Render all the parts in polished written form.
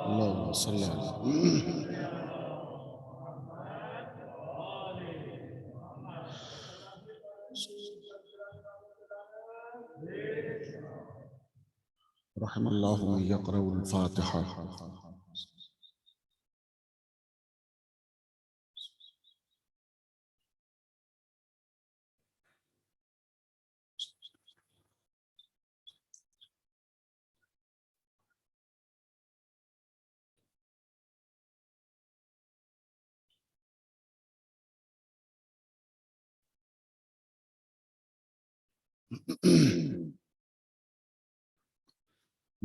اللهم صل على رحم الله من يقرأ الفاتحة.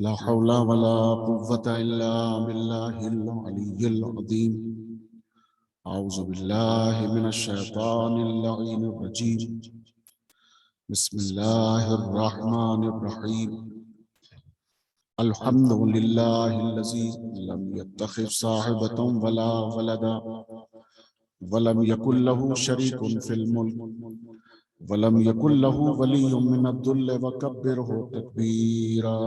لا حول ولا قوة إلا بالله العلي العظيم. أعوذ بالله من الشيطان اللعين الرجيم. بسم الله الرحمن الرحيم. الحمد لله الذي لم يتخذ صاحبة ولا ولدا ولم يكن له شريك في الملك ولم يكن له ولي من الذل وكبره تكبيرا.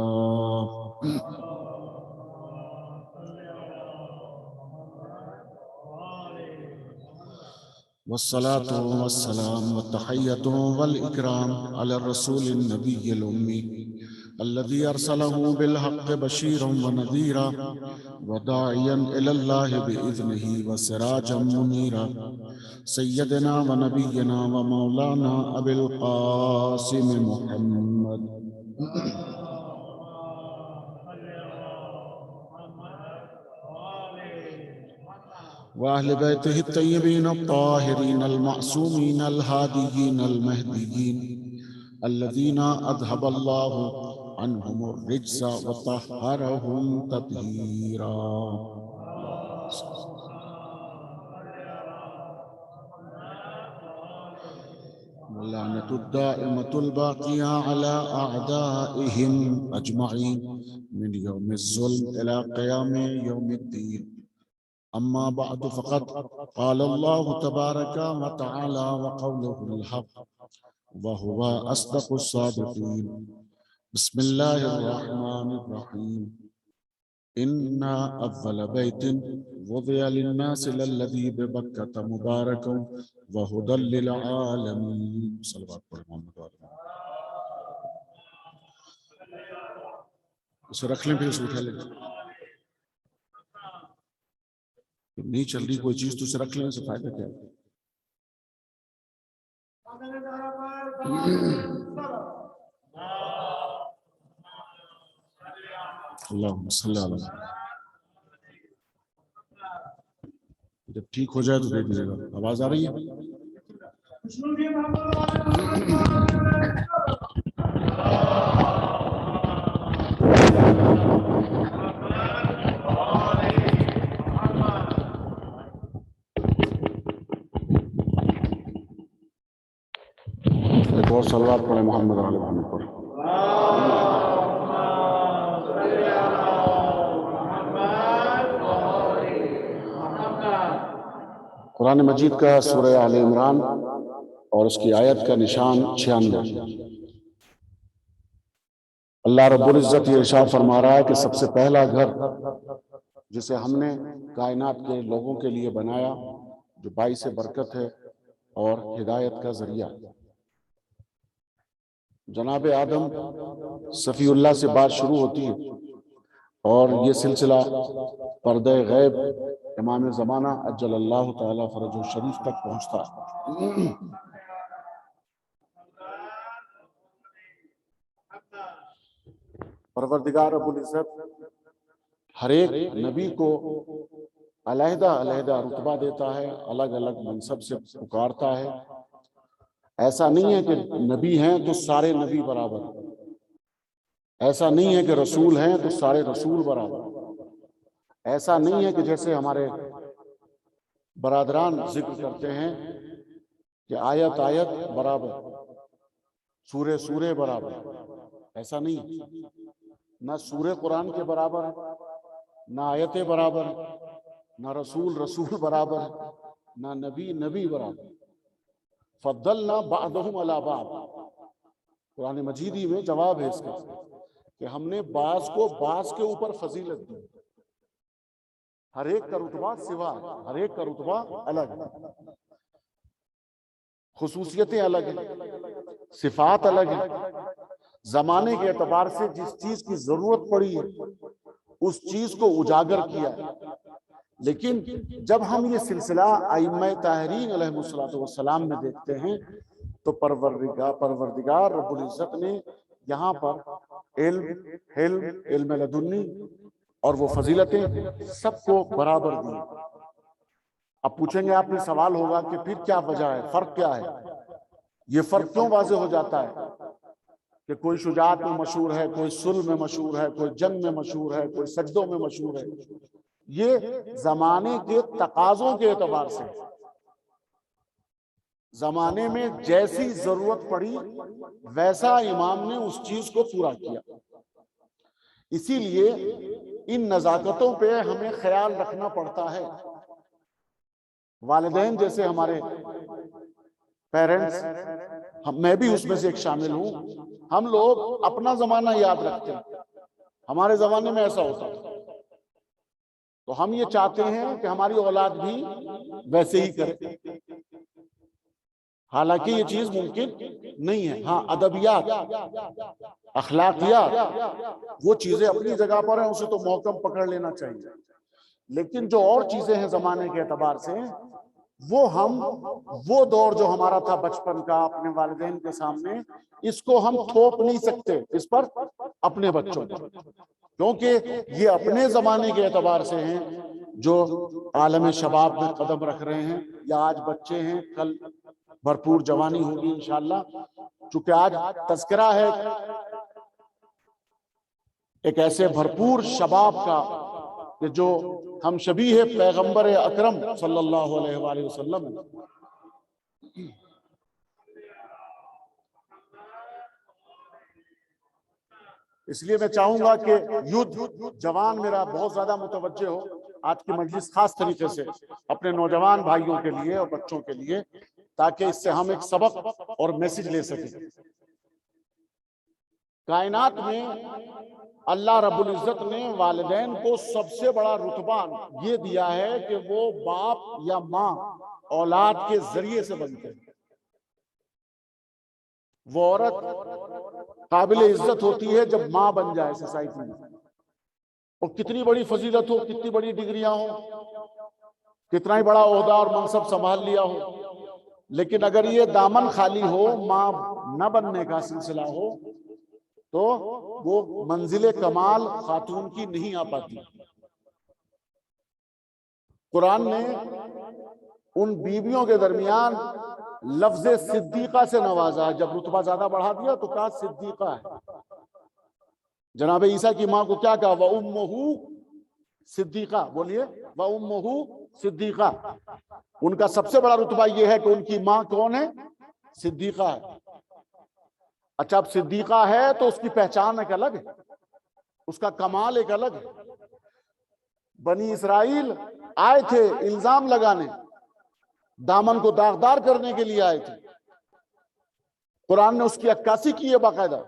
والصلاة والسلام والتحية والإكرام على الرسول النبي الأمي الذي أرسله بالحق بشيرا ونذيرا وداعيا إلى الله بإذنه وسراجا منيرا سيدنا ونبينا ومولانا أبي القاسم محمد وأهل بيته الطيبين الطاهرين المعصومين الهاديين المهديين الذين أذهب الله عنهم الرجس وطهرهم تطهيرا. واللعنة الدائمة الباقية على أعدائهم أجمعين من يوم الظلم إلى قيام يوم الدين. أما بعد فقد قال الله تبارك وتعالى وقوله الحق وهو أصدق الصادقين. بسم الله الرحمن الرحيم. إن أول بيت وضع للناس للذي ببكة مباركا وهدى للعالمين. صلوات محمد وعلى آله. اسے رکھ لیں پھر اسے اٹھا لیں. نہیں چل رہی کوئی چیز تو اسے رکھ لیں، اسے فائدہ کیا ہے؟ اللہم صلی اللہ علیہ وسلم. جب ٹھیک ہو جائے تو دیکھ لیجیے گا. آواز آ رہی ہے؟ ایک اور صلوات پڑھیں محمد علیہ وسلم پر. قرآن مجید کا سورہ آل عمران اور اس کی آیت کا نشان 96. اللہ رب العزت یہ ارشاد فرما رہا ہے کہ سب سے پہلا گھر جسے ہم نے کائنات کے لوگوں کے لیے بنایا، جو باعث برکت ہے اور ہدایت کا ذریعہ. جناب آدم صفی اللہ سے بات شروع ہوتی ہے اور یہ سلسلہ پردہ غیب امام زمانہ عجل اللہ تعالی فرجہ الشریف تک پہنچتا ہے. پروردگار رب العزت ہر ایک نبی کو علیحدہ علیحدہ رتبہ دیتا ہے، الگ الگ منصب سے پکارتا ہے. ایسا نہیں ہے کہ نبی ہیں تو سارے نبی برابر، ایسا نہیں ہے کہ رسول ہیں تو سارے رسول برابر، ایسا نہیں ہے کہ جیسے ہمارے برادران ذکر کرتے ہیں کہ آیت آیت برابر، سورے سورے برابر. ایسا نہیں ہے. نہ سورے قرآن کے برابر ہے، نہ آیتیں برابر ہے، نہ رسول رسول برابر ہے، نہ نبی نبی برابر. فضلنا بعضهم علی بعض. قرآن مجیدی میں جواب ہے اس کا کہ ہم نے بعض کو بعض کے اوپر فضیلت دی. ہر ایک کا رتبہ سوا ہے، ہر ایک کا رتبہ الگ ہے، خصوصیتیں الگ ہیں، صفات الگ ہیں۔ زمانے کے اعتبار سے جس چیز کی ضرورت پڑی ہے اس چیز کو اجاگر کیا ہے، لیکن جب ہم یہ سلسلہ ائمہ طاہرین علیہ السلام میں دیکھتے ہیں تو پروردگار رب العزت نے یہاں پر علم لدنی اور وہ فضیلتیں سب کو برابر دی۔ اب پوچھیں گے آپ نے، سوال ہوگا کہ پھر کیا وجہ ہے، فرق کیا ہے؟ یہ فرق کیوں واضح ہو جاتا ہے کہ کوئی شجاعت میں مشہور ہے، کوئی صلح میں مشہور ہے، کوئی جنگ میں مشہور ہے، کوئی سجدوں میں مشہور ہے؟ یہ زمانے کے تقاضوں کے اعتبار سے، زمانے میں جیسی ضرورت پڑی ویسا امام نے اس چیز کو پورا کیا۔ اسی لیے ان نزاکتوں پہ ہمیں خیال رکھنا پڑتا ہے۔ والدین جیسے ہمارے پیرنٹس، میں بھی اس میں سے ایک شامل ہوں، ہم لوگ اپنا زمانہ یاد رکھتے ہیں، ہمارے زمانے میں ایسا ہوتا تھا، تو ہم یہ چاہتے ہیں کہ ہماری اولاد بھی ویسے ہی کرے، حالانکہ یہ چیز ممکن نہیں ہے۔ ہاں، ادبیات، اخلاقیات وہ چیزیں اپنی جگہ پر ہیں، اسے تو محکم پکڑ لینا چاہیے، لیکن جو اور چیزیں ہیں زمانے کے اعتبار سے، وہ دور جو ہمارا تھا بچپن کا اپنے والدین کے سامنے، اس کو ہم تھوپ نہیں سکتے اس پر اپنے بچوں پر، کیونکہ یہ اپنے زمانے کے اعتبار سے ہیں جو عالم شباب میں قدم رکھ رہے ہیں، یا آج بچے ہیں، کل بھرپور جوانی ہوگی انشاءاللہ۔ چونکہ آج تذکرہ ہے ایک ایسے بھرپور شباب کا کہ جو ہم شبیہ پیغمبر اکرم صلی اللہ علیہ وآلہ وسلم۔ اس لیے میں چاہوں گا کہ یوتھ، جوان میرا بہت زیادہ متوجہ ہو آج کی مجلس، خاص طریقے سے اپنے نوجوان بھائیوں کے لیے اور بچوں کے لیے، تاکہ اس سے ہم ایک سبق اور میسج لے سکیں۔ کائنات میں اللہ رب العزت نے والدین کو سب سے بڑا رتبہ یہ دیا ہے کہ وہ باپ یا ماں اولاد کے ذریعے سے بنتے ہیں۔ وہ عورت قابل عزت ہوتی ہے جب ماں بن جائے سوسائٹی میں، اور کتنی بڑی فضیلت ہو، کتنی بڑی ڈگریاں ہوں، کتنا ہی بڑا عہدہ اور منصب سنبھال لیا ہو، لیکن اگر یہ دامن خالی ہو، ماں نہ بننے کا سلسلہ ہو، تو وہ منزل کمال خاتون کی نہیں آ پاتی۔ قرآن نے ان بیویوں کے درمیان لفظ صدیقہ سے نوازا، جب رتبہ زیادہ بڑھا دیا تو کہا صدیقہ ہے۔ جناب عیسیٰ کی ماں کو کیا کہا؟ وَأُمُّهُ صدیقہ، بولیے وَأُمُّهُ صدیقہ۔ ان کا سب سے بڑا رتبہ یہ ہے کہ ان کی ماں کون ہے؟ صدیقہ ہے۔ اچھا، اب صدیقہ ہے تو اس کی پہچان ایک الگ ہے، اس کا کمال ایک الگ ہے۔ بنی اسرائیل آئے تھے الزام لگانے، دامن کو داغدار کرنے کے لیے آئے تھے، قرآن نے اس کی عکاسی کی ہے باقاعدہ،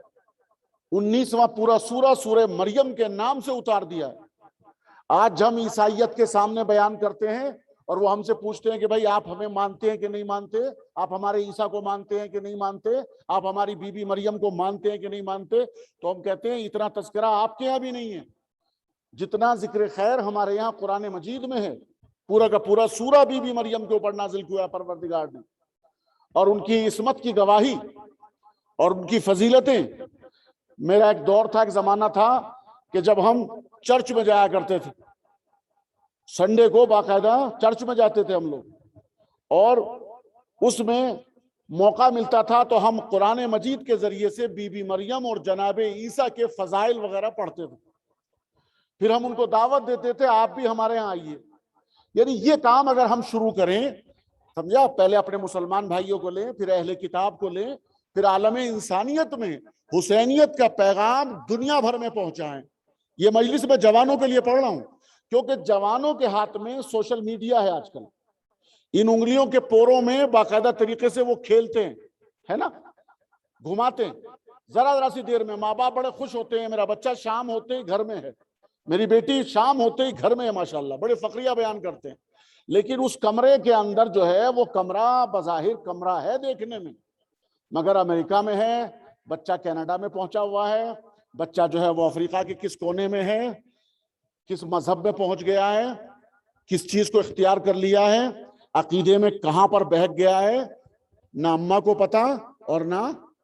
19واں پورا سورہ مریم کے نام سے اتار دیا ہے۔ آج ہم عیسائیت کے سامنے بیان کرتے ہیں اور وہ ہم سے پوچھتے ہیں کہ بھائی آپ ہمیں مانتے ہیں کہ نہیں مانتے، آپ ہمارے عیسیٰ کو مانتے ہیں کہ نہیں مانتے، آپ ہماری بی بی مریم کو مانتے ہیں کہ نہیں مانتے، تو ہم کہتے ہیں اتنا تذکرہ آپ کے یہاں بھی نہیں ہے جتنا ذکر خیر ہمارے یہاں قرآن مجید میں ہے۔ پورا کا پورا سورہ بی بی مریم کے اوپر نازل کیا پروردگار نے، اور ان کی عصمت کی گواہی اور ان کی فضیلتیں۔ میرا ایک دور تھا، ایک زمانہ تھا کہ جب ہم چرچ میں جایا کرتے تھے، سنڈے کو باقاعدہ چرچ میں جاتے تھے ہم لوگ، اور اس میں موقع ملتا تھا تو ہم قرآن مجید کے ذریعے سے بی بی مریم اور جناب عیسیٰ کے فضائل وغیرہ پڑھتے تھے، پھر ہم ان کو دعوت دیتے تھے آپ بھی ہمارے ہاں آئیے۔ یعنی یہ کام اگر ہم شروع کریں، سمجھا، پہلے اپنے مسلمان بھائیوں کو لیں، پھر اہل کتاب کو لیں، پھر عالم انسانیت میں حسینیت کا پیغام دنیا بھر میں پہنچائیں۔ یہ مجلس میں جوانوں کے لیے پڑھ رہا ہوں کیونکہ جوانوں کے ہاتھ میں سوشل میڈیا ہے آج کل، ان انگلیوں کے پوروں میں باقاعدہ طریقے سے وہ کھیلتے ہیں، ہے نا، گھماتے ہیں، ذرا سی دیر میں ماں باپ بڑے خوش ہوتے ہیں، میرا بچہ شام ہوتے ہی گھر میں ہے، میری بیٹی شام ہوتے ہی گھر میں ہے ماشاءاللہ، بڑے فقریہ بیان کرتے ہیں، لیکن اس کمرے کے اندر جو ہے وہ کمرہ بظاہر کمرہ ہے دیکھنے میں، مگر امریکہ میں ہے، بچہ کینیڈا میں پہنچا ہوا ہے، بچہ جو ہے وہ افریقہ کے کس کونے میں ہے، کس مذہب میں پہنچ گیا ہے، کس چیز کو اختیار کر لیا ہے، عقیدے میں کہاں پر بہک گیا ہے، نہ اماں کو پتا اور نہ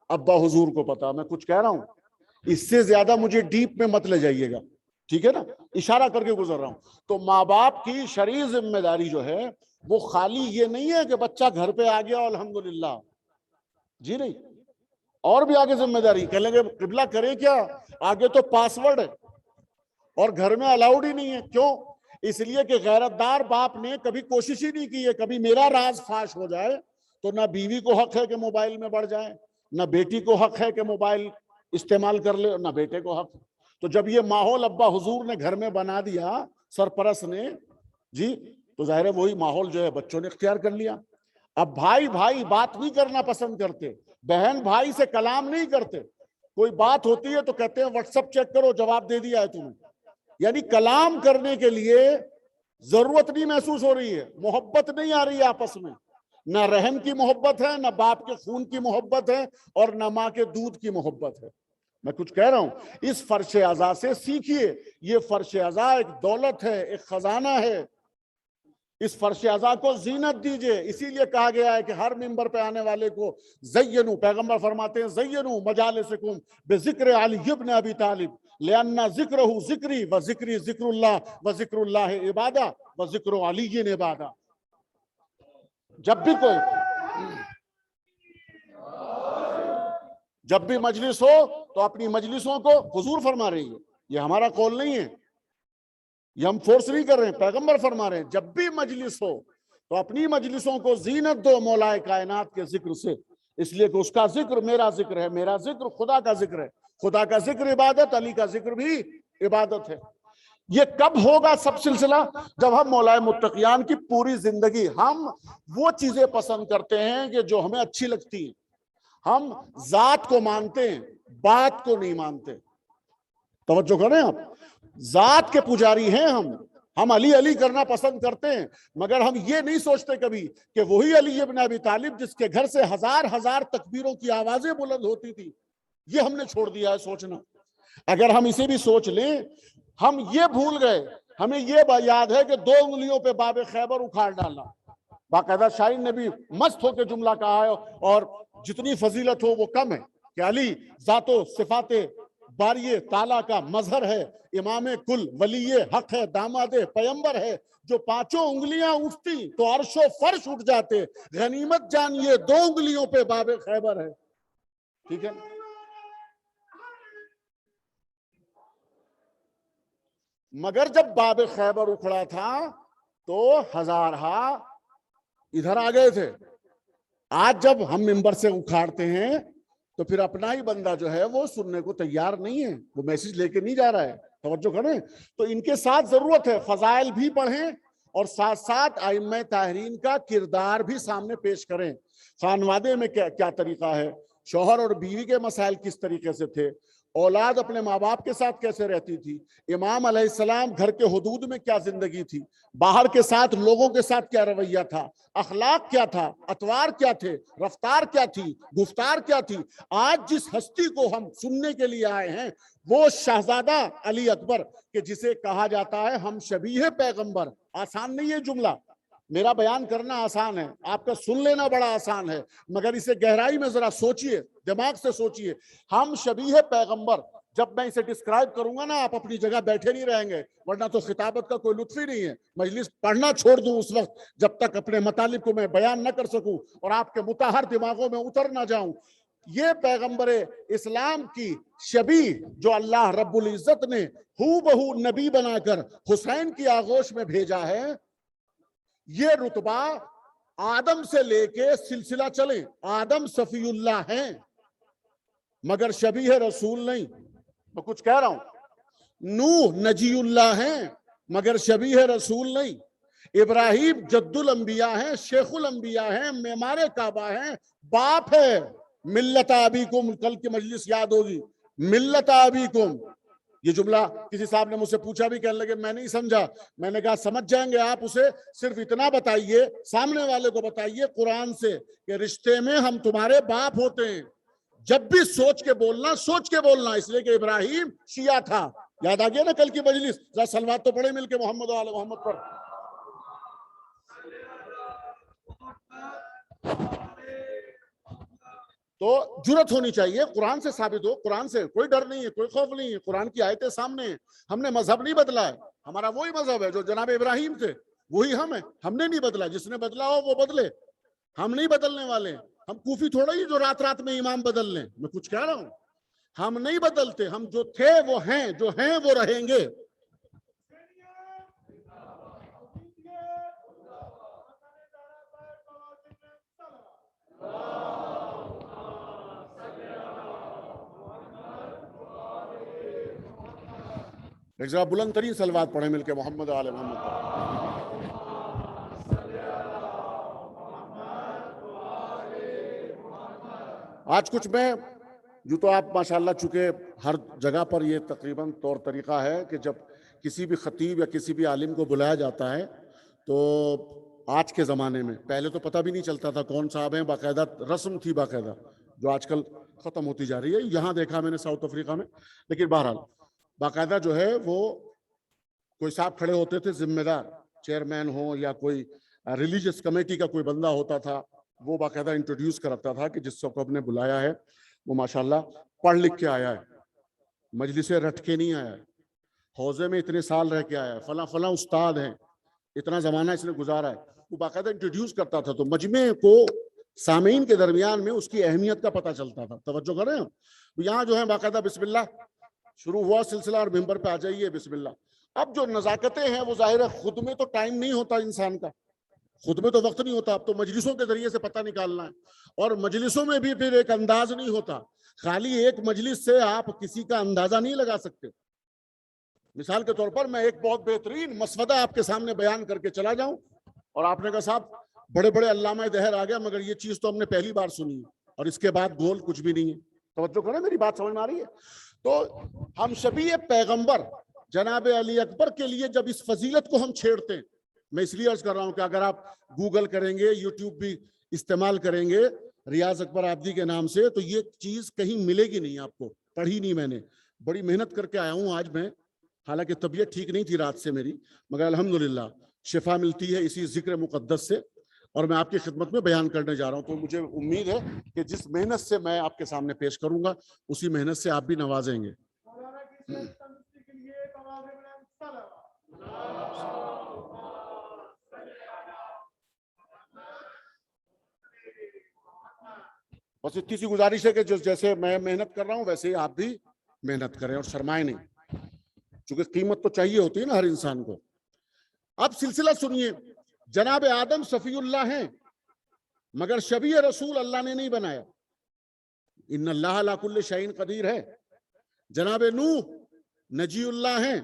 ابا حضور کو پتا۔ میں کچھ کہہ رہا ہوں، اس سے زیادہ مجھے ڈیپ میں مت لے جائیے گا، ٹھیک ہے نا، اشارہ کر کے گزر رہا ہوں۔ تو ماں باپ کی شرعی ذمہ داری جو ہے وہ خالی یہ نہیں ہے کہ بچہ گھر پہ آ گیا الحمدللہ، جی نہیں، اور بھی آگے ذمہ داری، کہہ لیں گے قبلہ کریں کیا، آگے تو پاسورڈ ہے اور گھر میں الاؤڈ ہی نہیں ہے۔ کیوں؟ اس لیے کہ غیرتدار باپ نے کبھی کوشش ہی نہیں کی ہے کبھی میرا راز فاش ہو جائے تو نہ بیوی کو حق ہے کہ موبائل میں بڑھ جائے، نہ بیٹی کو حق ہے کہ موبائل استعمال کر لے، نہ بیٹے کو حق۔ تو جب یہ ماحول ابا حضور نے گھر میں بنا دیا، سرپرست نے، جی، تو ظاہر ہے وہی ماحول جو ہے بچوں نے اختیار کر لیا۔ اب بھائی بھائی بات نہیں کرنا پسند کرتے، بہن بھائی سے کلام نہیں کرتے، کوئی بات ہوتی ہے تو کہتے ہیں واٹس ایپ چیک کرو جواب دے دیا ہے تمہیں، یعنی کلام کرنے کے لیے ضرورت نہیں محسوس ہو رہی ہے، محبت نہیں آ رہی ہے آپس میں، نہ رحم کی محبت ہے، نہ باپ کے خون کی محبت ہے، اور نہ ماں کے دودھ کی محبت ہے۔ میں کچھ کہہ رہا ہوں، اس فرش عزا سے سیکھیے، یہ فرش عزا ایک دولت ہے، ایک خزانہ ہے، اس فرش عزا کو زینت دیجئے۔ اسی لیے کہا گیا ہے کہ ہر منبر پہ آنے والے کو زینو، پیغمبر فرماتے ہیں زینو مجالسکم بذکر علی ابن ابی طالب لأن ذکرہ ذکری و ذکری ذکر اللہ و ذکر اللہ عبادہ و ذکر علی عبادہ۔ جب بھی مجلس ہو تو اپنی مجلسوں کو، حضور فرما رہی ہے، یہ ہمارا قول نہیں ہے، یہ ہم فورس نہیں کر رہے ہیں، پیغمبر فرما رہے ہیں، جب بھی مجلس ہو تو اپنی مجلسوں کو زینت دو مولا کائنات کے ذکر سے، اس لیے کہ اس کا ذکر میرا ذکر ہے، میرا ذکر خدا کا ذکر ہے، خدا کا ذکر عبادت، علی کا ذکر بھی عبادت ہے۔ یہ کب ہوگا سب سلسلہ؟ جب ہم مولا متقیان کی پوری زندگی، ہم وہ چیزیں پسند کرتے ہیں کہ جو ہمیں اچھی لگتی ہیں، ہم ذات کو مانتے ہیں، بات کو نہیں مانتے۔ توجہ کریں آپ، ذات کے پجاری ہیں ہم علی علی کرنا پسند کرتے ہیں، مگر ہم یہ نہیں سوچتے کبھی کہ وہی علی ابن ابی طالب جس کے گھر سے ہزار ہزار تکبیروں کی آوازیں بلند ہوتی تھی، یہ ہم نے چھوڑ دیا ہے سوچنا۔ اگر ہم اسے بھی سوچ لیں، ہم یہ بھول گئے، ہمیں یہ یاد ہے کہ 2 انگلیوں پہ باب خیبر اکھاڑ ڈالا، باقاعدہ شاعر نے بھی مست ہو کے جملہ کہا ہے، اور جتنی فضیلت ہو وہ کم ہے، کہ علی ذات و صفات باری تعالیٰ کا مظہر ہے، امام کل ولی حق ہے، داماد پیمبر ہے، جو 5 انگلیاں اٹھتی تو عرش و فرش اٹھ جاتے، غنیمت جانیے 2 انگلیوں پہ باب خیبر ہے، ٹھیک ہے۔ مگر جب باب خیبر اکھڑا تھا تو ہزارہا ادھر آ گئے تھے۔ آج جب ہم منبر سے اکھاڑتے ہیں تو پھر اپنا ہی بندہ جو ہے وہ سننے کو تیار نہیں ہے، وہ میسج لے کے نہیں جا رہا ہے۔ توجہ کریں، تو ان کے ساتھ ضرورت ہے فضائل بھی پڑھیں اور ساتھ ساتھ ائمہ طاہرین کا کردار بھی سامنے پیش کریں۔ خانوادے میں کیا طریقہ ہے، شوہر اور بیوی کے مسائل کس طریقے سے تھے، اولاد اپنے ماں باپ کے ساتھ کیسے رہتی تھی، امام علیہ السلام گھر کے حدود میں کیا زندگی تھی، باہر کے ساتھ لوگوں کے ساتھ کیا رویہ تھا، اخلاق کیا تھا، اطوار کیا تھے، رفتار کیا تھی، گفتار کیا تھی۔ آج جس ہستی کو ہم سننے کے لیے آئے ہیں وہ شہزادہ علی اکبر، کہ جسے کہا جاتا ہے ہم شبیہ پیغمبر۔ آسان نہیں ہے جملہ، میرا بیان کرنا آسان ہے، آپ کا سن لینا بڑا آسان ہے، مگر اسے گہرائی میں ذرا سوچئے، دماغ سے سوچئے۔ ہم شبیہ پیغمبر، جب میں اسے ڈسکرائب کروں گا نا آپ اپنی جگہ بیٹھے نہیں رہیں گے، ورنہ تو خطابت کا کوئی لطف ہی نہیں ہے، مجلس پڑھنا چھوڑ دوں اس وقت جب تک اپنے مطالب کو میں بیان نہ کر سکوں اور آپ کے متحر دماغوں میں اتر نہ جاؤں۔ یہ پیغمبر اسلام کی شبیہ جو اللہ رب العزت نے ہو بہو نبی بنا کر حسین کی آغوش میں بھیجا ہے، یہ رتبہ آدم سے لے کے سلسلہ چلیں، آدم صفی اللہ ہیں مگر شبیہ رسول نہیں۔ میں کچھ کہہ رہا ہوں، نوح نجی اللہ ہیں مگر شبیہ رسول نہیں، ابراہیم جد الانبیاء ہیں، شیخ الانبیاء ہیں، معمار کعبہ ہیں، باپ ہے۔ ملت ابیکم، کل کی مجلس یاد ہوگی، ملت ابیکم، یہ جملہ کسی صاحب نے مجھ سے پوچھا بھی، کہنے لگے میں نہیں سمجھا. میں نے کہا سمجھ جائیں گے آپ. اسے صرف اتنا بتائیے، سامنے والے کو بتائیے قرآن سے کہ رشتے میں ہم تمہارے باپ ہوتے ہیں. جب بھی سوچ کے بولنا، سوچ کے بولنا، اس لیے کہ ابراہیم شیعہ تھا. یاد آ گیا نا کل کی مجلس؟ ذرا صلوات تو پڑھے مل کے محمد و آل محمد پر. تو جرت ہونی چاہیے، قرآن سے ثابت ہو. قرآن سے کوئی ڈر نہیں ہے، کوئی خوف نہیں ہے. قرآن کی آیتیں سامنے ہیں. ہم نے مذہب نہیں بدلا ہے. ہمارا وہی مذہب ہے جو جناب ابراہیم تھے، وہی ہم ہیں. ہم نے نہیں بدلا. جس نے بدلا ہو وہ بدلے. ہم نہیں بدلنے والے. ہم کوفی تھوڑا ہی جو رات رات میں امام بدل لیں. میں کچھ کہہ رہا ہوں؟ ہم نہیں بدلتے. ہم جو تھے وہ ہیں، جو ہیں وہ رہیں گے. ایک ذرا بلند ترین صلوات پڑھیں مل کے محمد و آل محمد پر. آج کچھ میں جو تو آپ ماشاءاللہ چونکہ ہر جگہ پر یہ تقریباً طور طریقہ ہے کہ جب کسی بھی خطیب یا کسی بھی عالم کو بلایا جاتا ہے تو آج کے زمانے میں، پہلے تو پتہ بھی نہیں چلتا تھا کون صاحب ہیں، باقاعدہ رسم تھی باقاعدہ، جو آج کل ختم ہوتی جا رہی ہے. یہاں دیکھا میں نے ساؤتھ افریقہ میں. لیکن بہرحال باقاعدہ جو ہے وہ کوئی صاحب کھڑے ہوتے تھے، ذمہ دار چیئرمین ہو یا کوئی ریلیجس کمیٹی کا کوئی بندہ ہوتا تھا، وہ باقاعدہ انٹروڈیوس کرتا تھا کہ جس کو ہم نے بلایا ہے وہ ماشاءاللہ پڑھ لکھ کے آیا ہے، مجلس رٹ کے نہیں آیا ہے، حوضے میں اتنے سال رہ کے آیا ہے، فلاں فلاں استاد ہیں، اتنا زمانہ اس نے گزارا ہے. وہ باقاعدہ انٹروڈیوس کرتا تھا تو مجمع کو سامعین کے درمیان میں اس کی اہمیت کا پتہ چلتا تھا. توجہ کریں. یہاں جو ہے باقاعدہ بسم اللہ شروع ہوا سلسلہ اور ممبر پہ آ جائیے بسم اللہ. اب جو نزاکتیں ہیں وہ ظاہر ہے خود میں تو ٹائم نہیں ہوتا انسان کا، خود میں تو وقت نہیں ہوتا. اب تو مجلسوں کے ذریعے سے پتہ نکالنا ہے، اور مجلسوں میں بھی پھر ایک انداز نہیں ہوتا. خالی ایک مجلس سے آپ کسی کا اندازہ نہیں لگا سکتے. مثال کے طور پر میں ایک بہت بہترین مسودہ آپ کے سامنے بیان کر کے چلا جاؤں اور آپ نے کہا صاحب بڑے بڑے علامہ دہر آ گیا، مگر یہ چیز تو ہم نے پہلی بار سنی ہے اور اس کے بعد گول کچھ بھی نہیں ہے. توجہ کریں، میری بات سمجھ میں آ رہی ہے؟ تو ہم شبیہ پیغمبر جناب علی اکبر کے لیے جب اس فضیلت کو ہم چھیڑتے ہیں، میں اس لیے عرض کر رہا ہوں کہ اگر آپ گوگل کریں گے، یوٹیوب بھی استعمال کریں گے ریاض اکبر آبدی کے نام سے، تو یہ چیز کہیں ملے گی نہیں آپ کو. پڑھی نہیں میں نے، بڑی محنت کر کے آیا ہوں آج میں، حالانکہ طبیعت ٹھیک نہیں تھی رات سے میری، مگر الحمدللہ شفا ملتی ہے اسی ذکر مقدس سے، اور میں آپ کی خدمت میں بیان کرنے جا رہا ہوں. تو مجھے امید ہے کہ جس محنت سے میں آپ کے سامنے پیش کروں گا اسی محنت سے آپ بھی نوازیں گے. بس اتنی سی گزارش ہے کہ جیسے میں محنت کر رہا ہوں ویسے ہی آپ بھی محنت کریں اور سرمائے نہیں، چونکہ قیمت تو چاہیے ہوتی ہے نا ہر انسان کو. اب سلسلہ سنیے. جناب آدم صفی اللہ ہیں مگر شبیہ رسول اللہ نے نہیں بنایا. ان اللہ علی کل شیء قدیر ہے. جناب نوح نجی اللہ ہیں،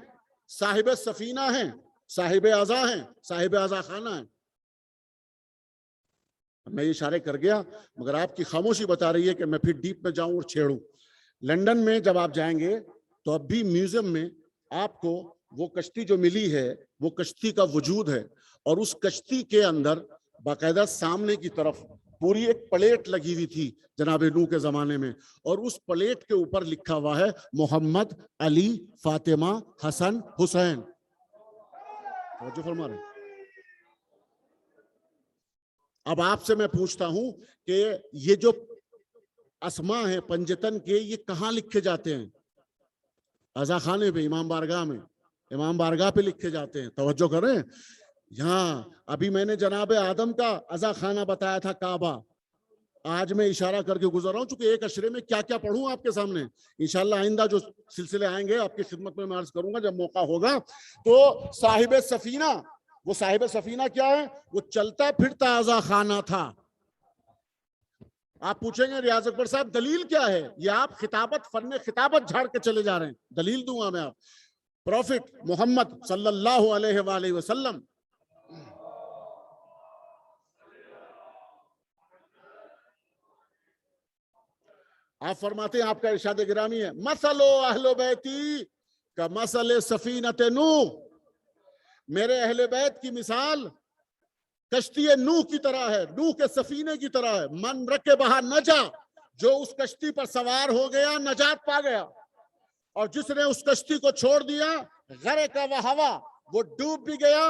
صاحب سفینہ ہیں، صاحب عزا ہیں، صاحب عزا خانہ ہیں. میں یہ اشارے کر گیا مگر آپ کی خاموشی بتا رہی ہے کہ میں پھر ڈیپ میں جاؤں اور چھیڑوں. لندن میں جب آپ جائیں گے تو اب بھی میوزیم میں آپ کو وہ کشتی جو ملی ہے وہ کشتی کا وجود ہے، اور اس کشتی کے اندر باقاعدہ سامنے کی طرف پوری ایک پلیٹ لگی ہوئی تھی جناب نوح کے زمانے میں، اور اس پلیٹ کے اوپر لکھا ہوا ہے محمد، علی، فاطمہ، حسن، حسین. توجہ فرما رہے ہیں. اب آپ سے میں پوچھتا ہوں کہ یہ جو اسماء ہیں پنجتن کے، یہ کہاں لکھے جاتے ہیں؟ عزا خانے پہ، امام بارگاہ میں، امام بارگاہ پہ لکھے جاتے ہیں. توجہ کریں. یہاں ابھی میں نے جناب آدم کا عزا خانہ بتایا تھا کعبہ، آج میں اشارہ کر کے گزر رہا ہوں چونکہ ایک اشرے میں کیا کیا پڑھوں آپ کے سامنے. انشاءاللہ آئندہ جو سلسلے آئیں گے آپ کی خدمت میں عرض کروں گا جب موقع ہوگا. تو صاحب سفینہ، وہ صاحب سفینہ کیا ہے؟ وہ چلتا پھرتا عزا خانہ تھا. آپ پوچھیں گے ریاض اکبر صاحب دلیل کیا ہے؟ یہ آپ خطابت، فن خطابت جھاڑ کے چلے جا رہے ہیں. دلیل دوں گا میں آپ. پروفٹ محمد صلی اللہ علیہ وآلہ وسلم آپ فرماتے ہیں، آپ کا ارشاد گرامی ہے مثل اہل بیتی کمثل سفینۃ نوح، میرے اہل بیت کی مثال کشتی نوح کی طرح ہے، نوح کے سفینے کی طرح ہے۔ من رکبہا نجا، جو اس کشتی پر سوار ہو گیا نجات پا گیا، اور جس نے اس کشتی کو چھوڑ دیا غرق وہوا، وہ ڈوب بھی گیا،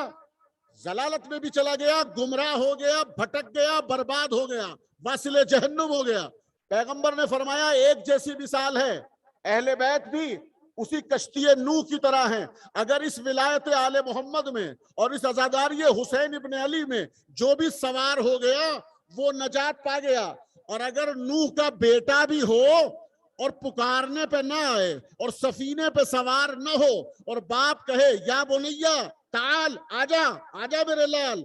ضلالت میں بھی چلا گیا، گمراہ ہو گیا، بھٹک گیا، برباد ہو گیا، واصل جہنم ہو گیا۔ پیغمبر نے فرمایا ایک جیسی مثال ہے، اہل بیت بھی اسی کشتی نوح کی طرح ہیں۔ اگر اس ولایت آل محمد میں اور اس عزاداری حسین ابن علی میں جو بھی سوار ہو گیا وہ نجات پا گیا، اور اگر نوح کا بیٹا بھی ہو اور پکارنے پہ نہ آئے اور سفینے پہ سوار نہ ہو اور باپ کہے یا بنیا تعال، آجا میرے لال،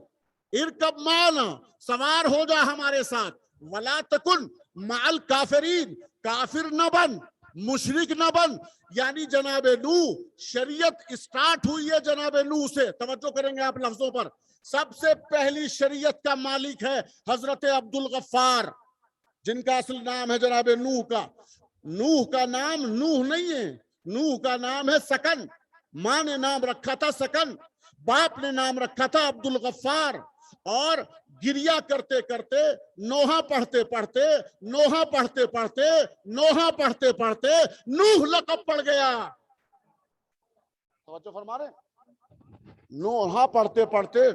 ارکب معنا، سوار ہو جا ہمارے ساتھ، ولا تکن مع الکافرین، کافر نہ بن، مشرک نہ بن۔ یعنی جناب نوح، شریعت اسٹارٹ ہوئی ہے جناب نوح سے، توجہ کریں گے آپ لفظوں پر۔ سب سے پہلی شریعت کا مالک ہے حضرت عبد الغفار، جن کا اصل نام ہے جناب نوح کا۔ نوح کا نام نوح نہیں ہے، نوح کا نام ہے سکن، ماں نے نام رکھا تھا سکن، باپ نے نام رکھا تھا عبد الغفار۔ اور گریا کرتے کرتے، نوحہ پڑھتے پڑھتے، نوحہ پڑھتے پڑھتے، نوحہ پڑھتے پڑھتے نوح لقب پڑ گیا۔ توجہ فرما رہے ہیں؟ نوحہ پڑھتے پڑھتے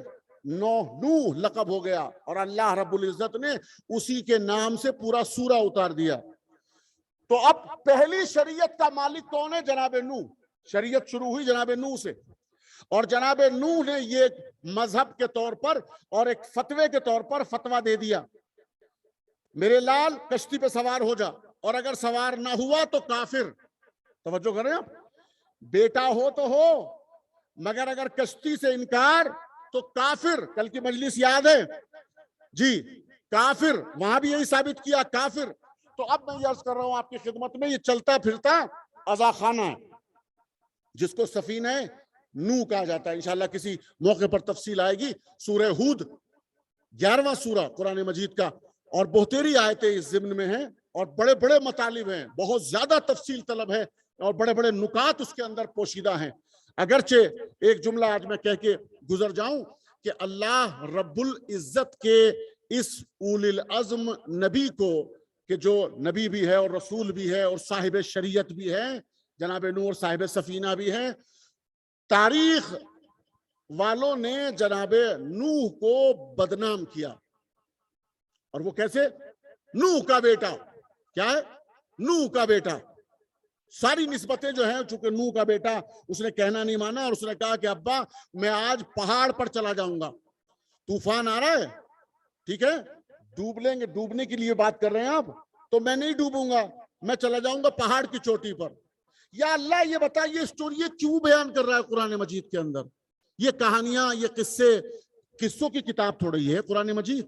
نوح لقب ہو گیا، اور اللہ رب العزت نے اسی کے نام سے پورا سورہ اتار دیا۔ تو اب پہلی شریعت کا مالک کون ہے؟ جناب نوح۔ شریعت شروع ہوئی جناب نوح سے، اور جناب نوح نے یہ ایک مذہب کے طور پر اور ایک فتوے کے طور پر فتویٰ دے دیا، میرے لال کشتی پہ سوار ہو جا، اور اگر سوار نہ ہوا تو کافر۔ توجہ کریں آپ، بیٹا ہو تو ہو، مگر اگر کشتی سے انکار تو کافر۔ کل کی مجلس یاد ہے جی، کافر، وہاں بھی یہی ثابت کیا کافر۔ تو اب میں یہ عرض کر رہا ہوں آپ کی خدمت میں، یہ چلتا پھرتا عزا خانہ ہے جس کو سفینہ نوح کہا جاتا ہے۔ انشاءاللہ کسی موقع پر تفصیل آئے گی۔ سورہ ہود 11واں سورہ قرآن مجید کا، اور بہتری آیتیں اس ضمن میں ہیں، اور بڑے بڑے مطالب ہیں، بہت زیادہ تفصیل طلب ہے، اور بڑے بڑے نکات اس کے اندر پوشیدہ ہیں۔ اگرچہ ایک جملہ آج میں کہہ کے گزر جاؤں کہ اللہ رب العزت کے اس اول العزم نبی کو، کہ جو نبی بھی ہے اور رسول بھی ہے اور صاحب شریعت بھی ہے، جناب نوح، اور صاحب سفینہ بھی ہے، تاریخ والوں نے جناب نوح کو بدنام کیا۔ اور وہ کیسے؟ نوح کا بیٹا، کیا ہے؟ نوح کا بیٹا۔ ساری نسبتیں جو ہیں، چونکہ نوح کا بیٹا، اس نے کہنا نہیں مانا، اور اس نے کہا کہ ابا میں آج پہاڑ پر چلا جاؤں گا، طوفان آ رہا ہے، ٹھیک ہے، ڈوب لیں گے، ڈوبنے کے لیے بات کر رہے ہیں آپ، تو میں نہیں ڈوبوں گا، میں چلا جاؤں گا پہاڑ کی چوٹی پر۔ یا اللہ یہ بتا، یہ اسٹوری کیوں بیان کر رہا ہے قرآن مجید کے اندر؟ یہ کہانیاں، یہ قصوں کی کتاب تھوڑی ہے قرآن مجید،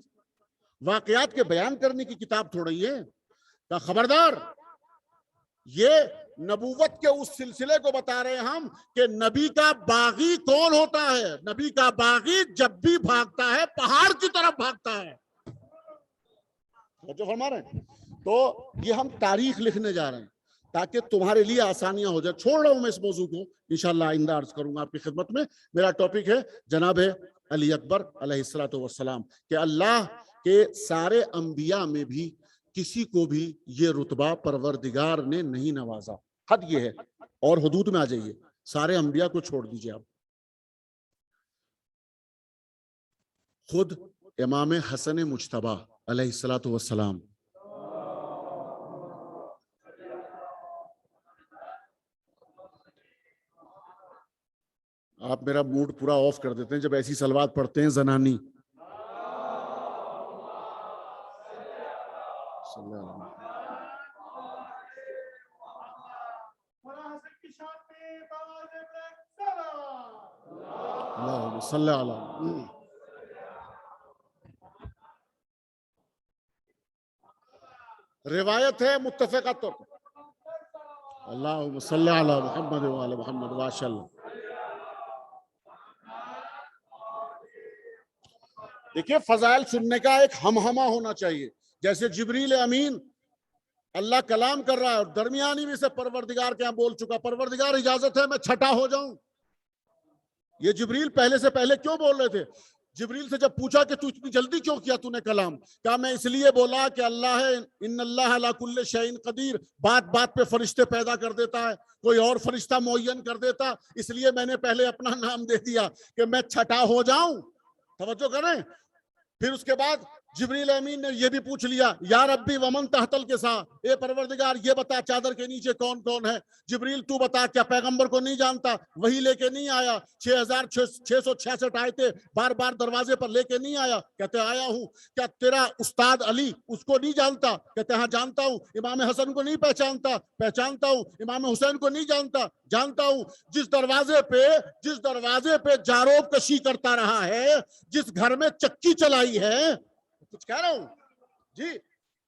واقعات کے بیان کرنے کی کتاب تھوڑی ہے۔ تو خبردار، یہ نبوت کے اس سلسلے کو بتا رہے ہیں ہم کہ نبی کا باغی کون ہوتا ہے؟ نبی کا باغی جب بھی بھاگتا ہے پہاڑ کی طرف بھاگتا ہے۔ جو فرما رہے ہیں، تو یہ ہم تاریخ لکھنے جا رہے ہیں تاکہ تمہارے لیے آسانیاں ہو جائے۔ چھوڑ رہا ہوں میں اس موضوع کو، انشاءاللہ آئندہ عرض کروں گا آپ کی خدمت میں۔ میرا ٹاپک ہے جناب علی اکبر علیہ السلام، کہ اللہ کے سارے انبیاء میں بھی کسی کو بھی یہ رتبہ پروردگار نے نہیں نوازا۔ حد یہ ہے، اور حدود میں آ جائیے، سارے انبیاء کو چھوڑ دیجئے آپ۔ خود امام حسن مجتبی علیہ السلام، آپ میرا موڈ پورا آف کر دیتے ہیں جب ایسی صلوات پڑھتے ہیں زنانی۔ اللہم صلی علی، روایت ہے متفقہ طور پر، اللہم صلی علی محمد وعلی محمد ماشاءاللہ۔ دیکھیے، فضائل سننے کا ایک ہمہمہ ہونا چاہیے، جیسے جبریل امین اللہ کلام کر رہا ہے اور درمیانی میں سے پروردگار کے یہاں بول چکا، پروردگار اجازت ہے میں چھٹا ہو جاؤں؟ یہ جبریل پہلے سے پہلے کیوں بول رہے تھے؟ جبریل سے جب پوچھا کہ تو اتنی جلدی کیوں کیا تو نے کلام، کہا میں اس لیے بولا کہ اللہ ہے، ان اللہ علی کل شیء قدیر، بات بات پہ فرشتے پیدا کر دیتا ہے، کوئی اور فرشتہ معین کر دیتا، اس لیے میں نے پہلے اپنا نام دے دیا کہ میں چھٹا ہو جاؤں۔ توجہ کریں، پھر اس کے بعد جبریل امین نے یہ بھی پوچھ لیا، یا ربی ومن تحت الکسا، اے پروردگار یہ بتا چادر کے نیچے کون کون ہے؟ جبریل تو بتا، کیا پیغمبر کو نہیں جانتا؟ وہی لے کے نہیں آیا؟ 6666 آیتیں بار بار دروازے پر لے کے نہیں آیا؟ کہتے آیا ہوں۔ کیا تیرا استاد علی اس کو نہیں جانتا؟ کہتے ہاں جانتا ہوں۔ امام حسن کو نہیں پہچانتا؟ پہچانتا ہوں۔ امام حسین کو نہیں جانتا؟ جانتا ہوں۔ جس دروازے پہ جاروب کشی کرتا رہا ہے، جس گھر میں چکی چلائی ہے، کچھ کہہ رہا ہوں جی،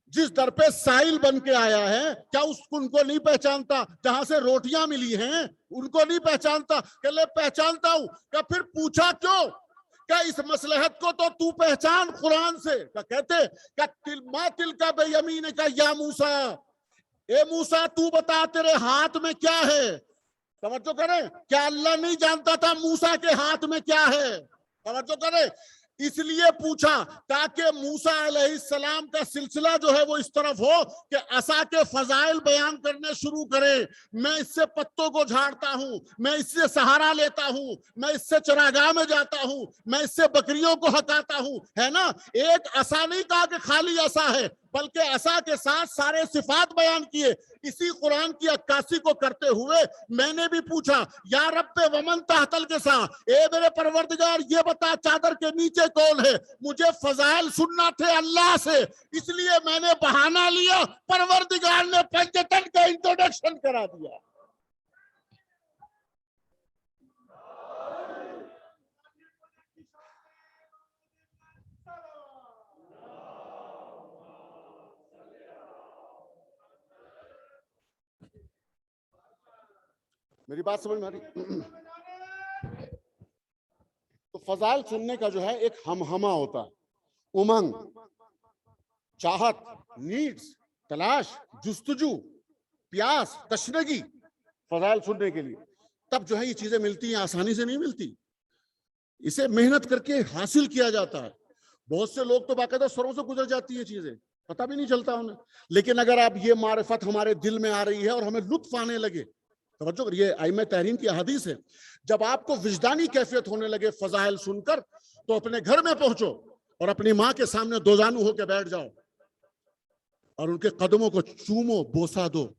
جس در پہ سائل بن کے آیا ہے، کیا ان کو نہیں پہچانتا؟ جہاں سے روٹیاں ملی ہیں ان کو نہیں پہچانتا؟ کہ لے پہچانتا ہوں۔ کہ پھر پوچھا کیوں؟ کہ اس مصلحت کو تو پہچان قرآن سے۔ کہ کہتے کہ ما تلک بیمینک یا موسیٰ، اے موسیٰ تو بتا تیرے ہاتھ میں کیا ہے؟ توجہ کریں، کیا اللہ نہیں جانتا تھا موسیٰ کے ہاتھ میں کیا ہے؟ توجہ کریں، اس لیے پوچھا تاکہ موسیٰ علیہ السلام کا سلسلہ جو ہے وہ اس طرف ہو کہ عصا کے فضائل بیان کرنے شروع کرے۔ میں اس سے پتوں کو جھاڑتا ہوں، میں اس سے سہارا لیتا ہوں، میں اس سے چراگاہ میں جاتا ہوں، میں اس سے بکریوں کو ہکاتا ہوں، ہے نا؟ ایک عصا نہیں کہا کہ خالی عصا ہے، بلکہ عصا کے ساتھ سارے صفات بیان کیے۔ اسی قرآن کی عکاسی کو کرتے ہوئے میں نے بھی پوچھا، یا رب ومن تحت الکسا، اے میرے پروردگار یہ بتا چادر کے نیچے کون ہے؟ مجھے فضائل سننا تھے اللہ سے، اس لیے میں نے بہانہ لیا، پروردگار نے پنجتن کا انٹروڈکشن کرا دیا۔ میری بات سمجھ میں آ رہی؟ تو فضائل سننے کا جو ہے ایک ہمہمہ ہوتا ہے، امنگ، چاہت، نیڈز، تلاش، جستجو، پیاس، تشنگی، فضائل سننے کے لیے۔ تب جو ہے یہ چیزیں ملتی ہیں، آسانی سے نہیں ملتی، اسے محنت کر کے حاصل کیا جاتا ہے۔ بہت سے لوگ تو باقاعدہ سروں سے گزر جاتی ہیں چیزیں، پتہ بھی نہیں چلتا انہیں۔ لیکن اگر آپ یہ معرفت ہمارے دل میں آ رہی ہے اور ہمیں لطف آنے لگے، توجہ، یہ ائمہ تحریم کی احادیث ہے، جب آپ کو وجدانی کیفیت ہونے لگے فضائل سن کر، تو اپنے گھر میں پہنچو اور اپنی ماں کے سامنے دو زانو ہو کے بیٹھ جاؤ اور ان کے قدموں کو چومو، بوسا دو۔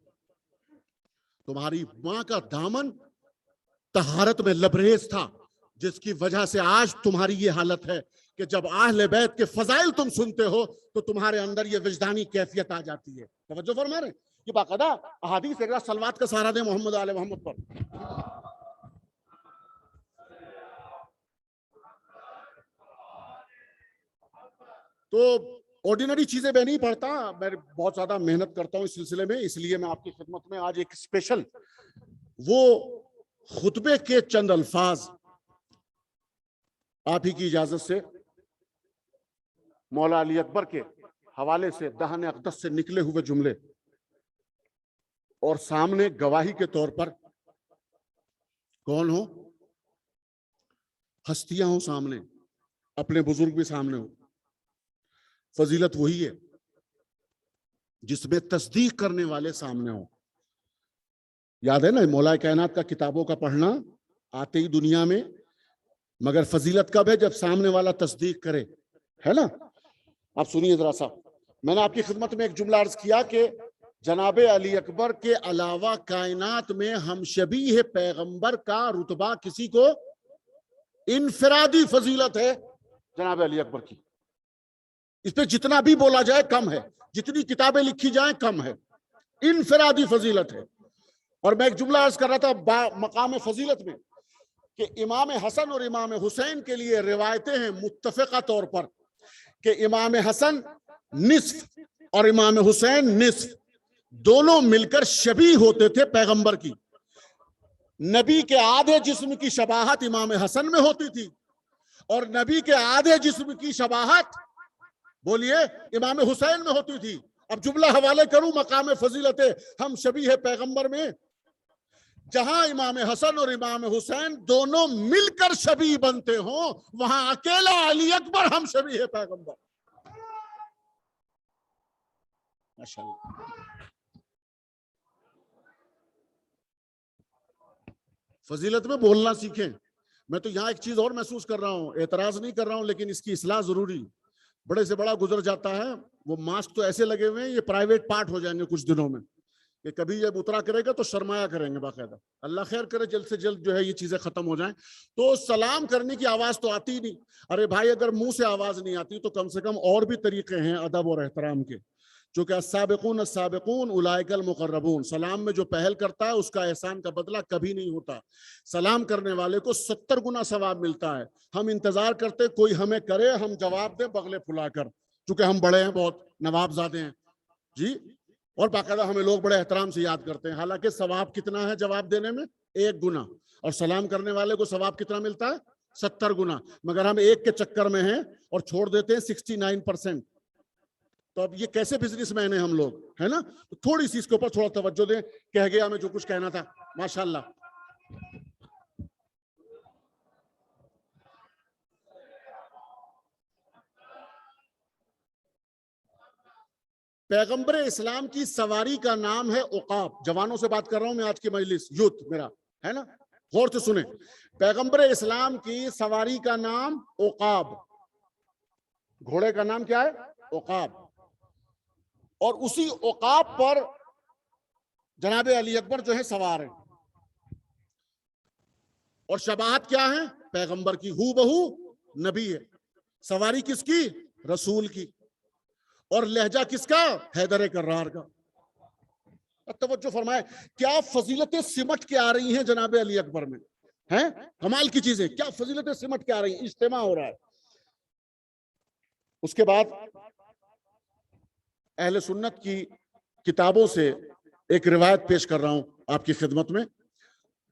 تمہاری ماں کا دامن طہارت میں لبریز تھا، جس کی وجہ سے آج تمہاری یہ حالت ہے کہ جب اہل بیت کے فضائل تم سنتے ہو تو تمہارے اندر یہ وجدانی کیفیت آ جاتی ہے۔ توجہ فرما رہے ہیں؟ یہ باقاعدہ احادیث ہے، صلوات کا سہارا دیں محمد آل محمد پر۔ تو آرڈینری چیزیں میں نہیں پڑھتا، میں بہت زیادہ محنت کرتا ہوں اس سلسلے میں، اس لیے میں آپ کی خدمت میں آج ایک اسپیشل وہ خطبے کے چند الفاظ آپ ہی کی اجازت سے مولا علی اکبر کے حوالے سے دہن اقدس سے نکلے ہوئے جملے اور سامنے گواہی کے طور پر کون ہو؟ ہستیاں ہوں سامنے، اپنے بزرگ بھی سامنے ہو۔ فضیلت وہی ہے جس میں تصدیق کرنے والے سامنے ہوں۔ یاد ہے نا مولا کائنات کا کتابوں کا پڑھنا آتے ہی دنیا میں، مگر فضیلت کب ہے؟ جب سامنے والا تصدیق کرے، ہے نا؟ آپ سنیے ذرا سا، میں نے آپ کی خدمت میں ایک جملہ عرض کیا کہ جناب علی اکبر کے علاوہ کائنات میں ہم شبیہ پیغمبر کا رتبہ کسی کو انفرادی فضیلت ہے جناب علی اکبر کی۔ اس پہ جتنا بھی بولا جائے کم ہے، جتنی کتابیں لکھی جائیں کم ہے، انفرادی فضیلت ہے۔ اور میں ایک جملہ عرض کر رہا تھا مقام فضیلت میں کہ امام حسن اور امام حسین کے لیے روایتیں ہیں متفقہ طور پر کہ امام حسن نصف اور امام حسین نصف، دونوں مل کر شبیہ ہوتے تھے پیغمبر کی۔ نبی کے آدھے جسم کی شباہت امام حسن میں ہوتی تھی اور نبی کے آدھے جسم کی شباہت بولیے امام حسین میں ہوتی تھی، اب جملہ حوالے کروں مقام فضیلت ہم شبیہ پیغمبر میں، جہاں امام حسن اور امام حسین دونوں مل کر شبیہ بنتے ہوں، وہاں اکیلا علی اکبر ہم شبیہ پیغمبر. ماشاءاللہ. فضیلت میں بولنا سیکھیں. میں تو یہاں ایک چیز اور محسوس کر رہا ہوں، اعتراض نہیں کر رہا ہوں لیکن اس کی اصلاح ضروری. بڑے سے بڑا گزر جاتا ہے، وہ ماسک تو ایسے لگے ہوئے ہیں یہ پرائیویٹ پارٹ ہو جائیں گے کچھ دنوں میں، کہ کبھی جب اترا کرے گا تو شرمایا کریں گے باقاعدہ. اللہ خیر کرے جلد سے جلد جو ہے یہ چیزیں ختم ہو جائیں. تو سلام کرنے کی آواز تو آتی نہیں. ارے بھائی اگر منہ سے آواز نہیں آتی تو کم سے کم اور بھی طریقے ہیں ادب اور احترام کے، چونکہ السابقون السابقون اولئک المقربون. سلام میں جو پہل کرتا ہے اس کا احسان کا بدلہ کبھی نہیں ہوتا. سلام کرنے والے کو 70 گنا ثواب ملتا ہے. ہم انتظار کرتے کوئی ہمیں کرے، ہم جواب دیں بغلے پھلا کر، چونکہ ہم بڑے ہیں، بہت نواب زادے ہیں جی، اور باقاعدہ ہمیں لوگ بڑے احترام سے یاد کرتے ہیں. حالانکہ ثواب کتنا ہے جواب دینے میں؟ 1 گنا. اور سلام کرنے والے کو ثواب کتنا ملتا ہے؟ 70 گنا. مگر ہم ایک کے چکر میں ہیں اور چھوڑ دیتے ہیں 69%. تو اب یہ کیسے بزنس مین ہیں ہم لوگ، ہے نا؟ تھوڑی سی اس کے اوپر تھوڑا توجہ دیں. کہہ گیا میں جو کچھ کہنا تھا. ماشاءاللہ. پیغمبر اسلام کی سواری کا نام ہے عقاب. جوانوں سے بات کر رہا ہوں میں، آج کی مجلس یوتھ میرا ہے نا، غور سے سنیں. پیغمبر اسلام کی سواری کا نام عقاب. گھوڑے کا نام کیا ہے؟ عقاب. اور اسی عقاب پر جناب علی اکبر جو ہے سوار ہیں. اور شباہت کیا ہے؟ پیغمبر کی، ہو بہو نبی ہے. سواری کس کی؟ رسول کی. اور لہجہ کس کا؟ حیدر کرار کا. توجہ فرمائے، کیا فضیلتیں سمٹ کے آ رہی ہیں جناب علی اکبر میں، ہیں کمال کی چیزیں. کیا فضیلتیں سمٹ کے آ رہی ہیں. اجتماع ہو رہا ہے. اس کے بعد اہل سنت کی کتابوں سے ایک روایت پیش کر رہا ہوں آپ کی خدمت میں.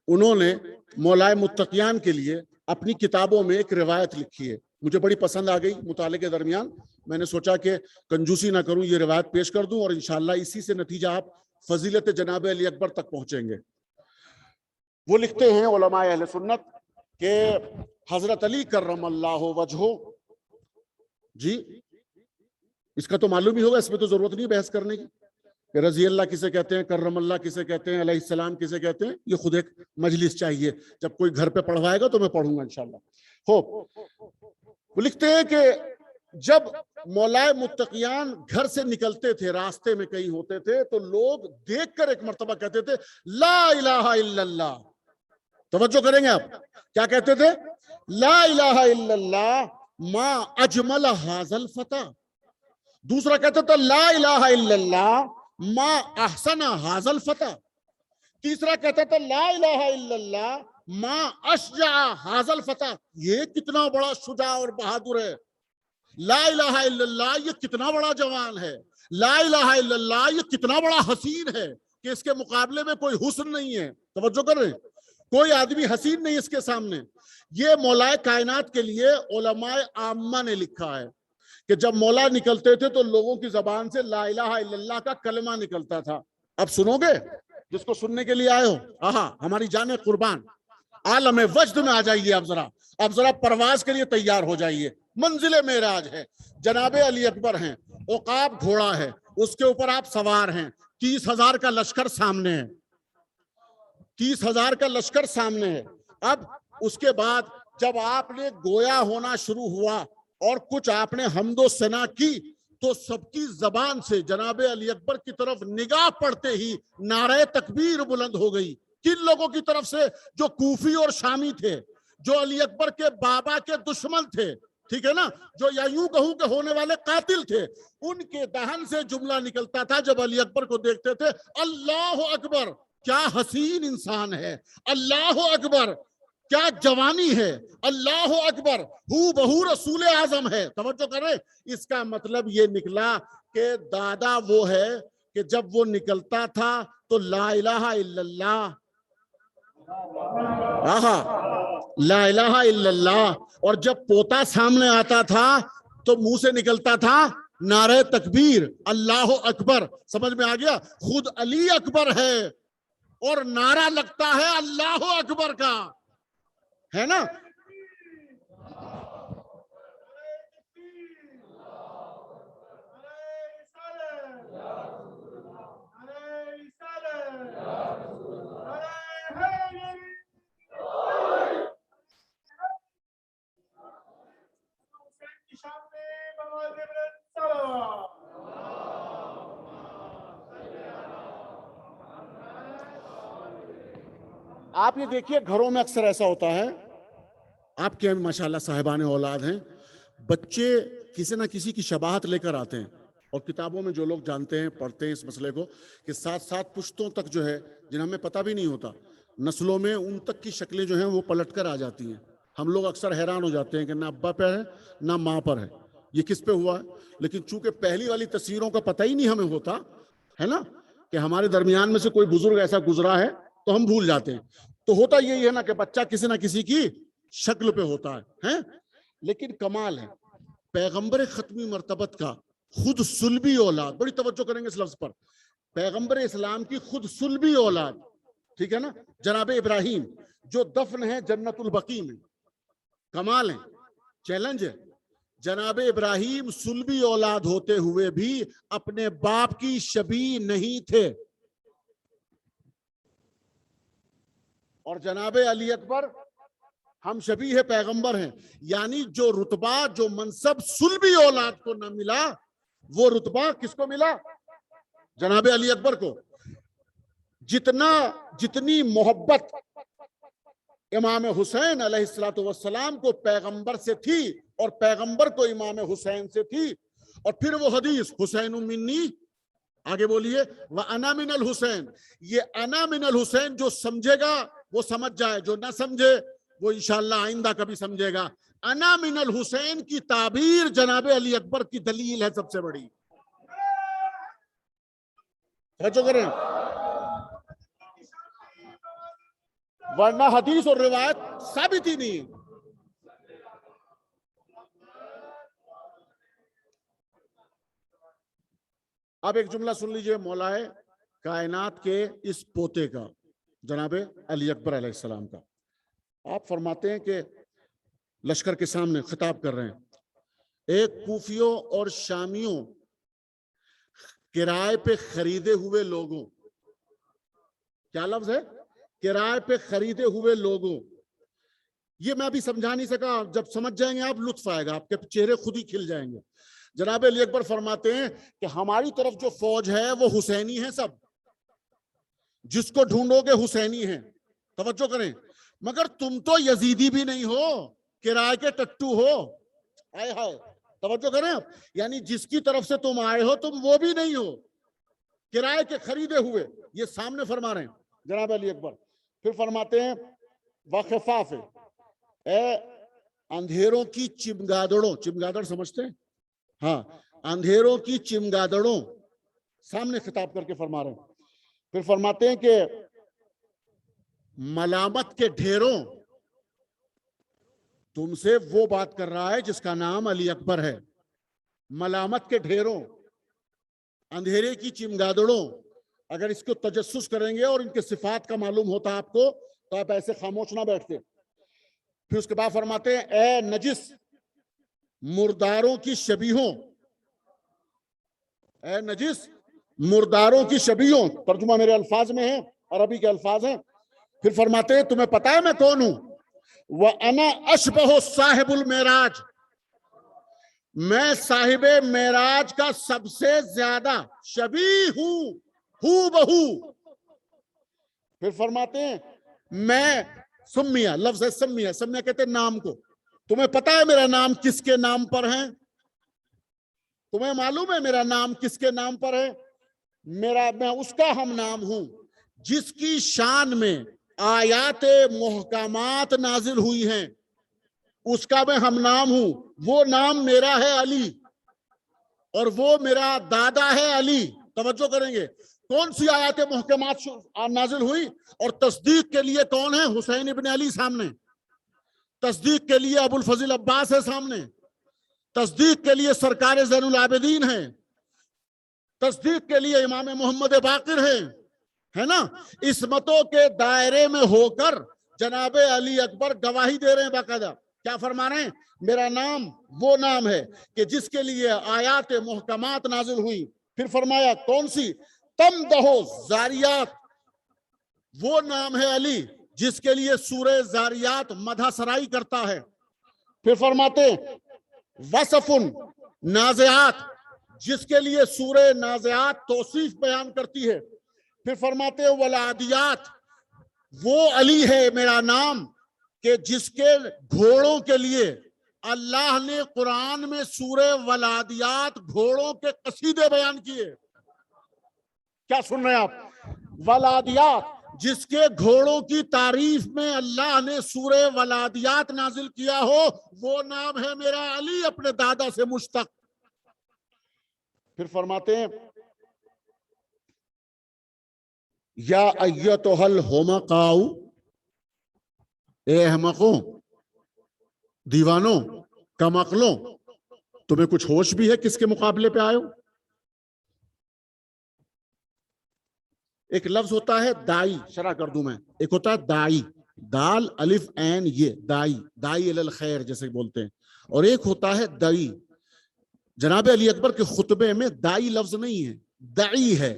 انہوں نے مولائے متقیان کے لیے اپنی کتابوں میں ایک روایت لکھی ہے، مجھے بڑی پسند آ گئی. مطالعے کے درمیان میں نے سوچا کہ کنجوسی نہ کروں، یہ روایت پیش کر دوں اور انشاءاللہ اسی سے نتیجہ آپ فضیلت جناب علی اکبر تک پہنچیں گے. وہ لکھتے ہیں علماء اہل سنت کہ حضرت علی کرم اللہ وجہہ، جی اس کا تو معلوم ہی ہوگا، اس میں تو ضرورت نہیں بحث کرنے کی کہ رضی اللہ کسے کہتے ہیں، کرم اللہ کسے کہتے ہیں، علیہ السلام کسے کہتے ہیں. یہ خود ایک مجلس چاہیے، جب کوئی گھر پہ پڑھوائے گا تو میں پڑھوں گا انشاءاللہ. وہ لکھتے ہیں کہ جب مولائے متقیان گھر سے نکلتے تھے، راستے میں کہیں ہوتے تھے، تو لوگ دیکھ کر ایک مرتبہ کہتے تھے لا الہ الا اللہ. توجہ کریں گے آپ، کیا کہتے تھے؟ لا الہ الا اللہ ما اجمل ھذا الفتى. دوسرا کہتا تھا لا الہ الا اللہ ما احسن ھذا الفتى. تیسرا کہتا تھا لا الہ الا اللہ ما اشجع ھذا الفتى. یہ کتنا بڑا شجاع اور بہادر ہے. لا الہ الا اللہ یہ کتنا بڑا جوان ہے. لا الہ الا اللہ یہ کتنا بڑا حسین ہے کہ اس کے مقابلے میں کوئی حسن نہیں ہے. توجہ کر رہے ہیں، کوئی آدمی حسین نہیں اس کے سامنے. یہ مولائے کائنات کے لیے علماء عامہ نے لکھا ہے کہ جب مولا نکلتے تھے تو لوگوں کی زبان سے لا الہ الا اللہ کا کلمہ نکلتا تھا. اب سنو گے جس کو سننے کے لیے آئے ہو، آہا ہماری جانیں قربان، عالم وجد میں آ جائیے. اب ذرا پرواز کے لیے تیار ہو جائیے. منزل معراج ہے، جناب علی اکبر ہیں، عقاب گھوڑا ہے، اس کے اوپر آپ سوار ہیں، 30,000 کا لشکر سامنے ہے، 30,000 کا لشکر سامنے ہے. اب اس کے بعد جب آپ نے گویا ہونا شروع ہوا اور کچھ آپ نے حمد و ثنا کی تو سب کی زبان سے جناب علی اکبر کی طرف نگاہ پڑتے ہی نعرہ تکبیر بلند ہو گئی. کن لوگوں کی طرف سے؟ جو کوفی اور شامی تھے، جو علی اکبر کے بابا کے دشمن تھے، ٹھیک ہے نا، جو یا یوں کہوں کہ ہونے والے قاتل تھے. ان کے دہن سے جملہ نکلتا تھا جب علی اکبر کو دیکھتے تھے، اللہ اکبر کیا حسین انسان ہے، اللہ اکبر کیا جوانی ہے، اللہ اکبر ہو بہو رسول اعظم ہے. توجہ کریں، اس کا مطلب یہ نکلا کہ دادا وہ ہے کہ جب وہ نکلتا تھا تو لا الہ الا اللہ، لا الہ الا اللہ، اور جب پوتا سامنے آتا تھا تو منہ سے نکلتا تھا نعرہ تکبیر، اللہ اکبر، سمجھ میں آ گیا؟ خود علی اکبر ہے اور نعرہ لگتا ہے اللہ اکبر کا، ہے نا؟ آپ یہ دیکھیے گھروں میں اکثر ایسا ہوتا ہے، آپ کے ماشاءاللہ صاحبان اولاد ہیں، بچے کسی نہ کسی کی شباہت لے کر آتے ہیں، اور کتابوں میں جو لوگ جانتے ہیں پڑھتے ہیں اس مسئلے کو کہ ساتھ ساتھ پشتوں تک جو ہے جنہیں ہمیں پتہ بھی نہیں ہوتا، نسلوں میں ان تک کی شکلیں جو ہیں وہ پلٹ کر آ جاتی ہیں. ہم لوگ اکثر حیران ہو جاتے ہیں کہ نہ ابا پر ہے نہ ماں پر ہے، یہ کس پہ ہوا ہے؟ لیکن چونکہ پہلی والی تصویروں کا پتہ ہی نہیں ہمیں ہوتا ہے نا کہ ہمارے درمیان میں سے کوئی بزرگ ایسا گزرا ہے تو ہم بھول جاتے ہیں. تو ہوتا یہی ہے نا کہ بچہ کسی نہ کسی کی شکل پہ ہوتا ہے. لیکن کمال ہے پیغمبر ختمی مرتبت کا خود صلبی اولاد، بڑی توجہ کریں گے اس لفظ پر، پیغمبر اسلام کی خود صلبی اولاد، ٹھیک ہے نا، جناب ابراہیم جو دفن ہے جنت البقیع میں. کمال ہے، چیلنج ہے. جناب ابراہیم صلبی اولاد ہوتے ہوئے بھی اپنے باپ کی شبیہ نہیں تھے، اور جناب علی اکبر ہم شبیہ پیغمبر ہیں. یعنی جو رتبہ جو منصب صلبی اولاد کو نہ ملا وہ رتبہ کس کو ملا؟ جناب علی اکبر کو. جتنی محبت امام حسین علیہ السلام کو پیغمبر سے تھی اور پیغمبر کو امام حسین سے تھی، اور پھر وہ حدیث حسین منی، آگے بولیے، وَأَنَا مِنَ الْحُسَيْن، یہ انا من الحسین جو سمجھے گا وہ سمجھ جائے، جو نہ سمجھے وہ انشاءاللہ آئندہ کبھی سمجھے گا. انا من الحسین کی تعبیر جناب علی اکبر کی دلیل ہے سب سے بڑی. توجہ کریں، ورنہ حدیث اور روایت ثابت ہی نہیں. اب ایک جملہ سن لیجئے مولائے کائنات کے اس پوتے کا، جناب علی اکبر علیہ السلام کا. آپ فرماتے ہیں کہ لشکر کے سامنے خطاب کر رہے ہیں، ایک کوفیوں اور شامیوں کرائے پہ خریدے ہوئے لوگوں، کیا لفظ ہے؟ کرائے پہ خریدے ہوئے لوگوں. یہ میں ابھی سمجھا نہیں سکا، جب سمجھ جائیں گے آپ لطف آئے گا، آپ کے چہرے خود ہی کھل جائیں گے. جناب علی اکبر فرماتے ہیں کہ ہماری طرف جو فوج ہے وہ حسینی ہیں، سب جس کو ڈھونڈو گے حسینی ہیں. توجہ کریں، مگر تم تو یزیدی بھی نہیں ہو، کرائے کے ٹٹو ہو. آئے ہائے، توجہ کریں آپ، یعنی جس کی طرف سے تم آئے ہو تم وہ بھی نہیں ہو، کرائے کے خریدے ہوئے. یہ سامنے فرما رہے ہیں جناب علی اکبر. پھر فرماتے ہیں وخفاف، اے اندھیروں کی چمگادڑوں، چمگادڑ سمجھتے ہیں؟ ہاں، اندھیروں کی چمگادڑوں، سامنے خطاب کر کے فرما رہے ہیں. پھر فرماتے ہیں کہ ملامت کے ڈھیروں، تم سے وہ بات کر رہا ہے جس کا نام علی اکبر ہے. ملامت کے ڈھیروں، اندھیرے کی چمگادڑوں، اگر اس کو تجسس کریں گے اور ان کے صفات کا معلوم ہوتا آپ کو تو آپ ایسے خاموش نہ بیٹھتے. پھر اس کے بعد فرماتے ہیں اے نجس مرداروں کی شبیہوں، اے نجس مرداروں کی شبیہوں، ترجمہ میرے الفاظ میں ہے، عربی کے الفاظ ہیں. پھر فرماتے ہیں تمہیں پتا ہے میں کون ہوں؟ وَأَنَا أَشْبَهُ صاحب المعراج، میں صاحب معراج کا سب سے زیادہ شبیہ ہوں، ہو بہو. پھر فرماتے ہیں میں سمیہ، لفظ ہے سمیہ، سمیہ کہتے ہیں نام کو. تمہیں پتا ہے میرا نام کس کے نام پر ہے؟ تمہیں معلوم ہے میرا نام کس کے نام پر ہے؟ میں اس کا ہم نام ہوں جس کی شان میں آیات محکمات نازل ہوئی ہیں، اس کا میں ہم نام ہوں. وہ نام میرا ہے علی، اور وہ میرا دادا ہے علی. توجہ کریں گے، کون سی آیات محکمات نازل ہوئی؟ اور تصدیق کے لیے کون ہے؟ حسین ابن علی سامنے. تصدیق کے لیے ابو الفضل عباس ہے سامنے. تصدیق کے لیے سرکار زین العابدین ہیں، تصدیق کے لیے امام محمد باقر ہیں، ہے نا؟ عصمتوں کے دائرے میں ہو کر جناب علی اکبر گواہی دے رہے ہیں باقاعدہ. کیا فرما رہے ہیں؟ میرا نام وہ نام ہے کہ جس کے لیے آیات محکمات نازل ہوئی. پھر فرمایا کون سی؟ تمدح زاریات، وہ نام ہے علی جس کے لیے سورہ زاریات مدح سرائی کرتا ہے. پھر فرماتے وصف نازعات، جس کے لیے سورہ نازعات توصیف بیان کرتی ہے. پھر فرماتے ولادیات، وہ علی ہے میرا نام کہ جس کے گھوڑوں کے لیے اللہ نے قرآن میں سورہ ولادیات گھوڑوں کے قصیدے بیان کیے. کیا سن رہے ہیں آپ؟ ولادیات، جس کے گھوڑوں کی تعریف میں اللہ نے سورہ ولادیات نازل کیا ہو، وہ نام ہے میرا علی اپنے دادا سے مشتق. پھر فرماتے ہیں یا ایتھا الحمقاء، اے احمقوں، دیوانوں، کم عقلوں، تمہیں کچھ ہوش بھی ہے کس کے مقابلے پہ آئے ہو؟ ایک لفظ ہوتا ہے دائی، شرح کر دوں میں. ایک ہوتا ہے دائی، دال الف عین یہ، دائی، دائی الی الخیر جیسے بولتے ہیں. اور ایک ہوتا ہے دائی. جناب علی اکبر کے خطبے میں دائی لفظ نہیں ہے، دائی ہے.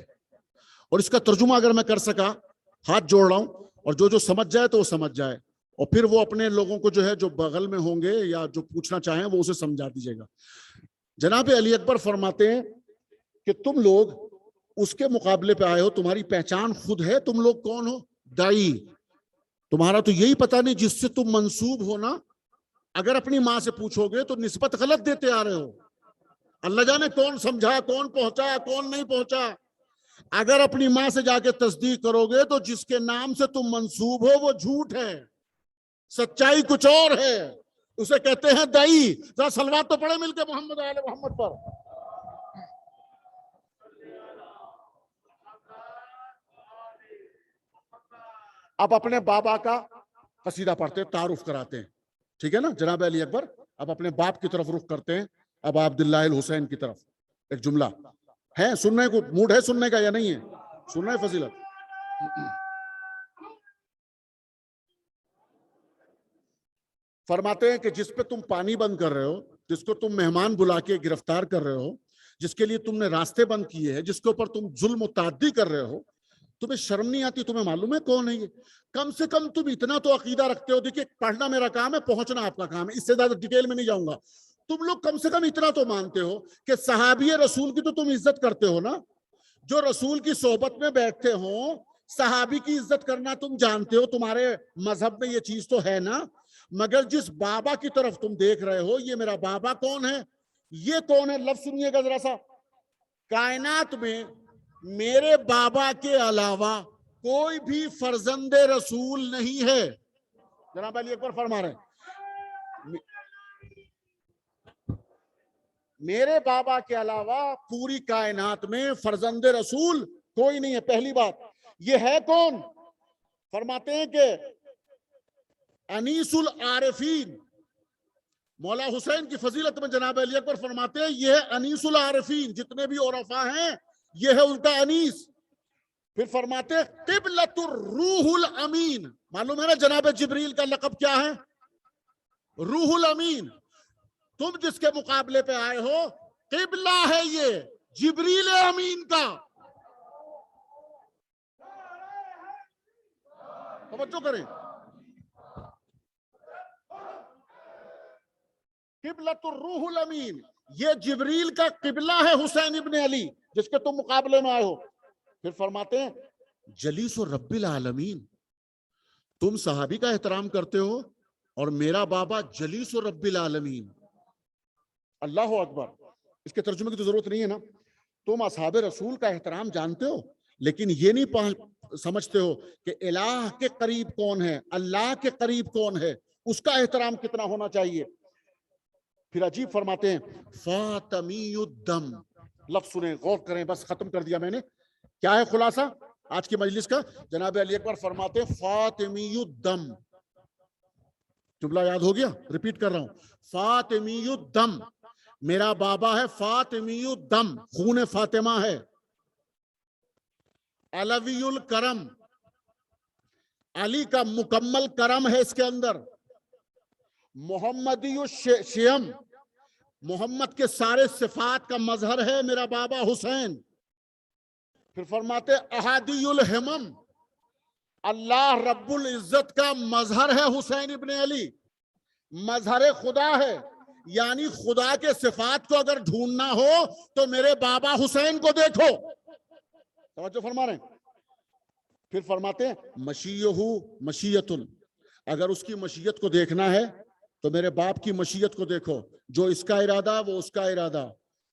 اور اس کا ترجمہ اگر میں کر سکا، ہاتھ جوڑ رہا ہوں، اور جو سمجھ جائے تو وہ سمجھ جائے، اور پھر وہ اپنے لوگوں کو جو ہے جو بغل میں ہوں گے یا جو پوچھنا چاہیں وہ اسے سمجھا دیجیے گا. جناب علی اکبر فرماتے ہیں کہ تم لوگ اس کے مقابلے پہ آئے ہو، تمہاری پہچان خود ہے، تم لوگ کون ہو؟ دائی. تمہارا تو یہی پتہ نہیں جس سے تم منسوب ہو نا. اگر اپنی ماں سے پوچھو گے تو نسبت غلط دیتے آ رہے ہو. اللہ جانے کون سمجھا، کون پہنچا، کون نہیں پہنچا. اگر اپنی ماں سے جا کے تصدیق کرو گے تو جس کے نام سے تم منسوب ہو وہ جھوٹ ہے، سچائی کچھ اور ہے. اسے کہتے ہیں دائی. ذرا صلوات تو پڑھے مل کے محمد آل محمد پر. اب اپنے بابا کا قصیدہ پڑھتے ہیں، تعارف کراتے ہیں. ٹھیک ہے نا؟ جناب علی اکبر اب اپنے باپ کی طرف رخ کرتے ہیں. اب عبداللہ الحسین کی طرف ایک جملہ ہے. سننے کو موڈ ہے سننے کا یا نہیں ہے؟ سننا ہے فضیلت. فرماتے ہیں کہ جس پہ تم پانی بند کر رہے ہو، جس کو تم مہمان بلا کے گرفتار کر رہے ہو، جس کے لیے تم نے راستے بند کیے ہیں، جس کے اوپر تم ظلم و تعدی کر رہے ہو، تمہیں شرم نہیں آتی؟ تمہیں معلوم ہے کون ہے یہ؟ کم سے کم تم اتنا تو عقیدہ رکھتے ہو. دیکھیے پڑھنا میرا کام ہے، پہنچنا آپ کا کام ہے، اس سے زیادہ ڈیٹیل میں نہیں جاؤں گا. تم لوگ کم سے کم اتنا تو مانتے ہو کہ صحابی رسول کی تو تم عزت کرتے ہو نا. جو رسول کی صحبت میں بیٹھتے ہوں صحابی کی عزت کرنا تم جانتے ہو، تمہارے مذہب میں یہ چیز تو ہے نا. مگر جس بابا کی طرف تم دیکھ رہے ہو، یہ میرا بابا کون ہے؟ یہ کون ہے؟ لفظ سنیے گا ذرا سا. کائنات میں میرے بابا کے علاوہ کوئی بھی فرزند رسول نہیں ہے. جناب علی اکبر فرما رہے ہیں میرے بابا کے علاوہ پوری کائنات میں فرزند رسول کوئی نہیں ہے. پہلی بات یہ ہے کون؟ فرماتے ہیں کہ انیس العارفین. مولا حسین کی فضیلت میں جناب علی اکبر فرماتے ہیں یہ ہے انیس العارفین. جتنے بھی عرفاء ہیں یہ ہے ان کا انیس. پھر فرماتے ہیں قبلۃ الروح الامین. معلوم ہے نا جناب جبریل کا لقب کیا ہے؟ روح الامین. تم جس کے مقابلے پہ آئے ہو قبلہ ہے یہ جبریل امین کا. توجہ کریں. قبلۃ الروح الامین، یہ جبریل کا قبلہ ہے حسین ابن علی جس کے تم مقابلے میں آئے ہو. پھر فرماتے ہیں جلیس رب العالمین. تم صحابی کا احترام کرتے ہو اور میرا بابا جلیس رب العالمین. اللہ اکبر. اس کے ترجمے کی تو ضرورت نہیں ہے نا. تم اصحاب رسول کا احترام جانتے ہو لیکن یہ نہیں سمجھتے ہو کہ الہ کے قریب کون ہے، اللہ کے قریب کون ہے، اس کا احترام کتنا ہونا چاہیے. پھر عجیب فرماتے ہیں فاطمی الدم. لفظ سنیں، غور کریں، بس ختم کر دیا میں نے. کیا ہے خلاصہ آج کی مجلس کا؟ جناب علی اکبر فرماتے ہیں فاطمی الدم. جملہ یاد ہو گیا؟ ریپیٹ کر رہا ہوں. فاطمی الدم میرا بابا ہے فاطمی الدم، خون فاطمہ ہے، علوی الکرم، علی کا مکمل کرم ہے اس کے اندر، محمدی الشیم، محمد کے سارے صفات کا مظہر ہے میرا بابا حسین۔ پھر فرماتے احادی الہمم، اللہ رب العزت کا مظہر ہے حسین ابن علی، مظہر خدا ہے، یعنی خدا کے صفات کو اگر ڈھونڈنا ہو تو میرے بابا حسین کو دیکھو۔ توجہ فرما رہے ہیں؟ پھر فرماتے ہیں مشیہو مشیت، اگر اس کی مشیت کو دیکھنا ہے تو میرے باپ کی مشیت کو دیکھو، جو اس کا ارادہ وہ اس کا ارادہ۔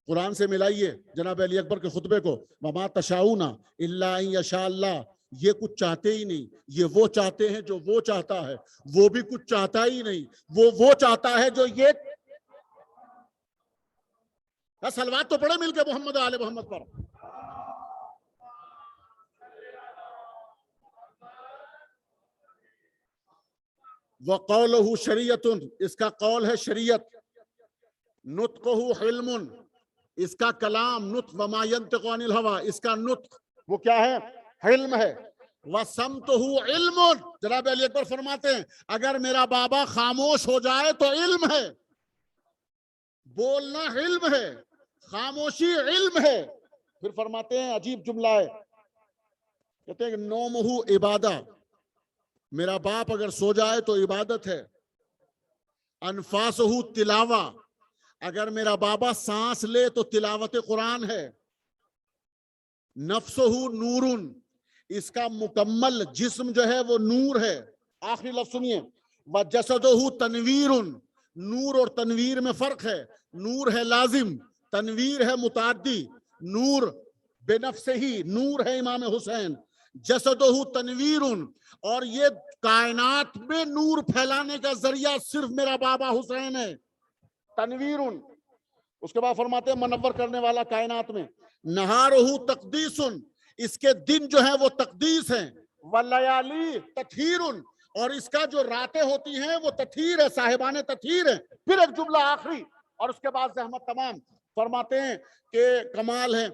قرآن سے ملائیے جناب علی اکبر کے خطبے کو، وما تشاؤون الا ان یشاء اللہ، یہ کچھ چاہتے ہی نہیں، یہ وہ چاہتے ہیں جو وہ چاہتا ہے، وہ بھی کچھ چاہتا ہی نہیں، وہ چاہتا ہے جو یہ۔ صلوات تو پڑھے مل کے محمد و آل محمد پر۔ وَقَوْلُهُ شریعت، اس کا قول ہے شریعت، نطقہ حلم، اس کا کلام نطق، وما ينطق عن الهوى، اس کا نطق وہ کیا ہے؟ حلم ہے۔ وَصَمْتُهُ علم، جناب علی اکبر فرماتے ہیں اگر میرا بابا خاموش ہو جائے تو علم ہے، بولنا علم ہے، خاموشی علم ہے۔ پھر فرماتے ہیں عجیب جملہ ہے، کہتے ہیں کہ نومہ عبادہ، میرا باپ اگر سو جائے تو عبادت ہے۔ انفاسہ تلاوہ، اگر میرا بابا سانس لے تو تلاوت قرآن ہے۔ نفسہ نورن، اس کا مکمل جسم جو ہے وہ نور ہے۔ آخری لفظ سنیے، وجسدہ تنویر، نور اور تنویر میں فرق ہے، نور ہے لازم، تنویر ہے متعدی۔ نور بے نفسہ ہی نور ہے امام حسین، جسدہ تنویر، اور یہ کائنات میں نور پھیلانے کا ذریعہ صرف میرا بابا حسین ہے، تنویر۔ اس کے بعد فرماتے ہیں منور کرنے والا کائنات میں۔ نہارہ تقدیس، اس کے دن جو ہیں وہ تقدیس ہیں۔ ولیالی تطہیر، اور اس کا جو راتیں ہوتی ہیں وہ تطہیر ہے، صاحبان تطہیر ہیں۔ پھر ایک جملہ آخری اور اس کے بعد زحمت تمام۔ فرماتے ہیں کہ کمال ہے،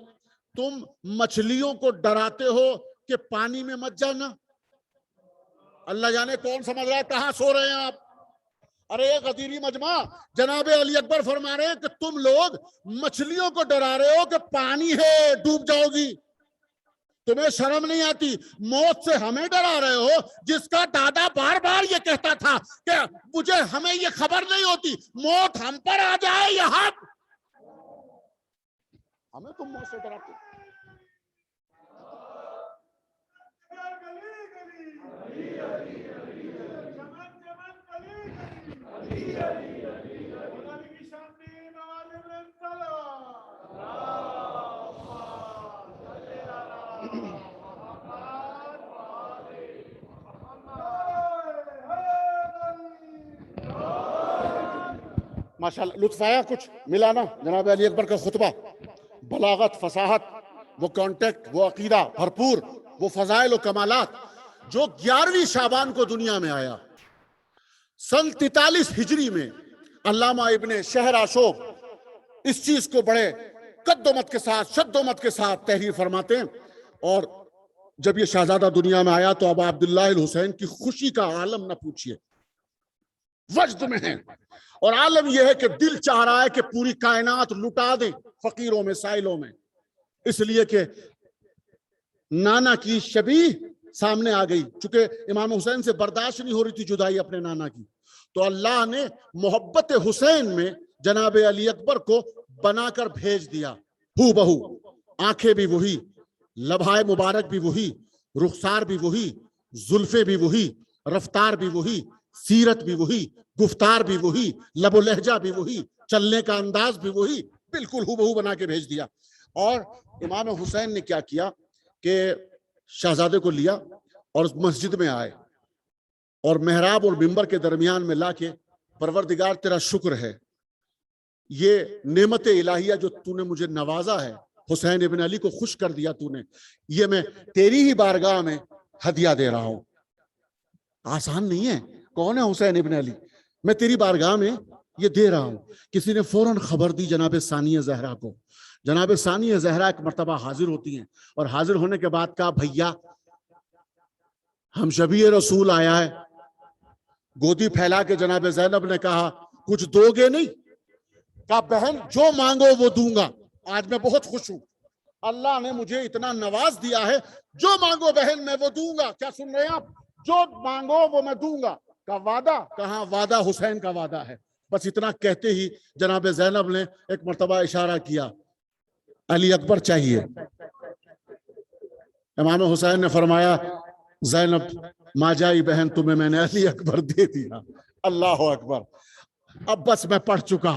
تم مچھلیوں کو ڈراتے ہو کہ پانی میں مت جانا۔ اللہ جانے کون سمجھ رہا ہے کہاں سو رہے ہیں آپ؟ ارے غدیری مجمع، جناب علی اکبر فرما رہے ہیں کہ تم لوگ مچھلیوں کو ڈرا رہے ہو کہ پانی ہے ڈوب جاؤ گی، تمہیں شرم نہیں آتی؟ موت سے ہمیں ڈرا رہے ہو جس کا دادا بار بار یہ کہتا تھا کہ ہمیں یہ خبر نہیں ہوتی موت ہم پر آ جائے یا ہمیں تم موت سے ڈراتے ہو۔ ماشاءاللہ لطف آیا، کچھ ملا نا جناب علی اکبر کا خطبہ؟ بلاغت، فصاحت، وہ کانٹیکٹ، وہ عقیدہ بھرپور، وہ فضائل و کمالات، جو 11ویں شعبان کو دنیا میں آیا سن 43 ہجری میں۔ علامہ ابن شہر آشوب اس چیز کو بڑے قد و مت کے ساتھ، شد و مت کے ساتھ تحریر فرماتے ہیں، اور جب یہ شہزادہ دنیا میں آیا تو اب عبداللہ الحسین کی خوشی کا عالم نہ پوچھئے، وجد میں ہیں، اور عالم یہ ہے کہ دل چاہ رہا ہے کہ پوری کائنات لٹا دیں فقیروں میں، سائلوں میں، اس لیے کہ نانا کی شبیہ سامنے آ گئی، چونکہ امام حسین سے برداشت نہیں ہو رہی تھی جدائی اپنے نانا کی، تو اللہ نے محبت حسین میں جناب علی اکبر کو بنا کر بھیج دیا، ہو بہو، آنکھیں بھی وہی، لبھائے مبارک بھی وہی، رخسار بھی وہی، زلفیں بھی وہی، رفتار بھی وہی، سیرت بھی وہی، گفتار بھی وہی، لب و لہجہ بھی وہی، چلنے کا انداز بھی وہی، بالکل ہو بہو بنا کے بھیج دیا۔ اور امام حسین نے کیا کیا کہ شہزادے کو لیا اور اس مسجد میں آئے اور محراب اور منبر کے درمیان میں لا کے، پروردگار تیرا شکر ہے، یہ نعمت الہیہ جو تو نے مجھے نوازا ہے، حسین ابن علی کو خوش کر دیا تو نے، یہ میں تیری ہی بارگاہ میں ہدیہ دے رہا ہوں۔ آسان نہیں ہے، کون ہے حسین ابن علی؟ میں تیری بارگاہ میں یہ دے رہا ہوں. کسی نے فوراً خبر دی جناب ثانیہ زہرا کو. جناب ثانیہ زہرا ایک مرتبہ حاضر ہوتی ہیں اور حاضر ہونے کے بعد کہا بھیا ہم شبیہ رسول آیا ہے. گودی پھیلا کے جناب زینب نے کہا کچھ دو گے نہیں؟ کہا بہن جو مانگو وہ دوں گا. آج میں بہت خوش ہوں, اللہ نے مجھے اتنا نواز دیا ہے, جو مانگو بہن میں وہ دوں گا. کیا سن رہے ہیں آپ؟ جو مانگو وہ میں دوں گا. کہا وعدہ؟ کہا وعدہ حسین کا وعدہ ہے. بس اتنا کہتے ہی جناب زینب نے ایک مرتبہ اشارہ کیا, علی اکبر چاہیے. امام حسین نے فرمایا زینب ماجائی بہن تمہیں میں نے علی اکبر دے دیا. اللہ اکبر. اب بس میں پڑھ چکا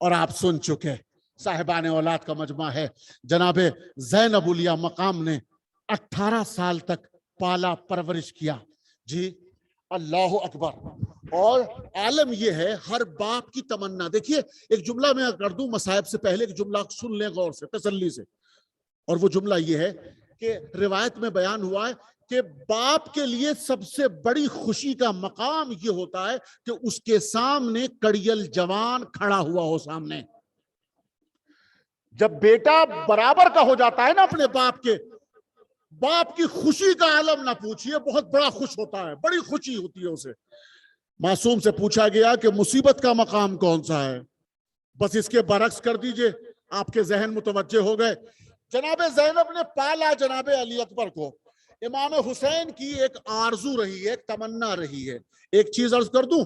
اور آپ سن چکے. صاحبان اولاد کا مجمع ہے. جناب زینب الیاء مقام نے 18 سال تک پالا پرورش کیا. جی اللہ اکبر. اور عالم یہ ہے ہر باپ کی تمنا. دیکھیے ایک جملہ میں کر دوں مصائب سے پہلے, ایک جملہ سن لیں غور سے تسلی سے, اور وہ جملہ یہ ہے کہ روایت میں بیان ہوا ہے کہ باپ کے لیے سب سے بڑی خوشی کا مقام یہ ہوتا ہے کہ اس کے سامنے کڑیل جوان کھڑا ہوا ہو سامنے. جب بیٹا برابر کا ہو جاتا ہے نا اپنے باپ کے, باپ کی خوشی کا عالم نہ پوچھئے, بہت بڑا خوش ہوتا ہے, بڑی خوشی ہوتی ہے اسے. معصوم سے پوچھا گیا کہ مصیبت کا مقام کون سا ہے؟ بس اس کے برعکس کر دیجئے, آپ کے ذہن متوجہ ہو گئے. جناب زینب نے پالا جناب علی اکبر کو. امام حسین کی ایک آرزو رہی ہے, ایک تمنا رہی ہے. ایک چیز عرض کر دوں,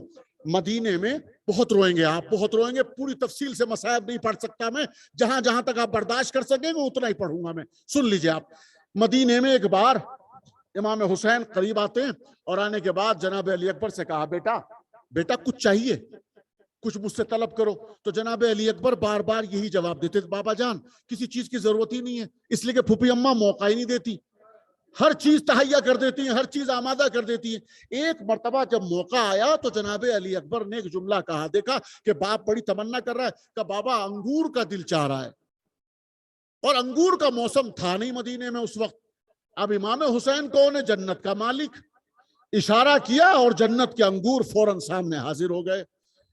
مدینے میں بہت روئیں گے آپ, بہت روئیں گے. پوری تفصیل سے مصائب نہیں پڑھ سکتا میں, جہاں جہاں تک آپ برداشت کر سکیں گے اتنا ہی پڑھوں گا میں. سن لیجئے آپ. مدینے میں ایک بار امام حسین قریب آتے ہیں اور آنے کے بعد جناب علی اکبر سے کہا بیٹا کچھ چاہیے, کچھ مجھ سے طلب کرو. تو جناب علی اکبر بار بار یہی جواب دیتے, بابا جان کسی چیز کی ضرورت ہی نہیں ہے, اس لیے کہ پھوپھی اماں موقع ہی نہیں دیتی, ہر چیز تہیا کر دیتی ہیں, ہر چیز آمادہ کر دیتی ہیں. ایک مرتبہ جب موقع آیا تو جناب علی اکبر نے ایک جملہ کہا, دیکھا کہ باپ بڑی تمنا کر رہا ہے, کہ بابا انگور کا دل چاہ رہا ہے. اور انگور کا موسم تھا نہیں مدینے میں اس وقت. اب امام حسین کون ہے؟ جنت کا مالک. اشارہ کیا اور جنت کے انگور فوراً سامنے حاضر ہو گئے.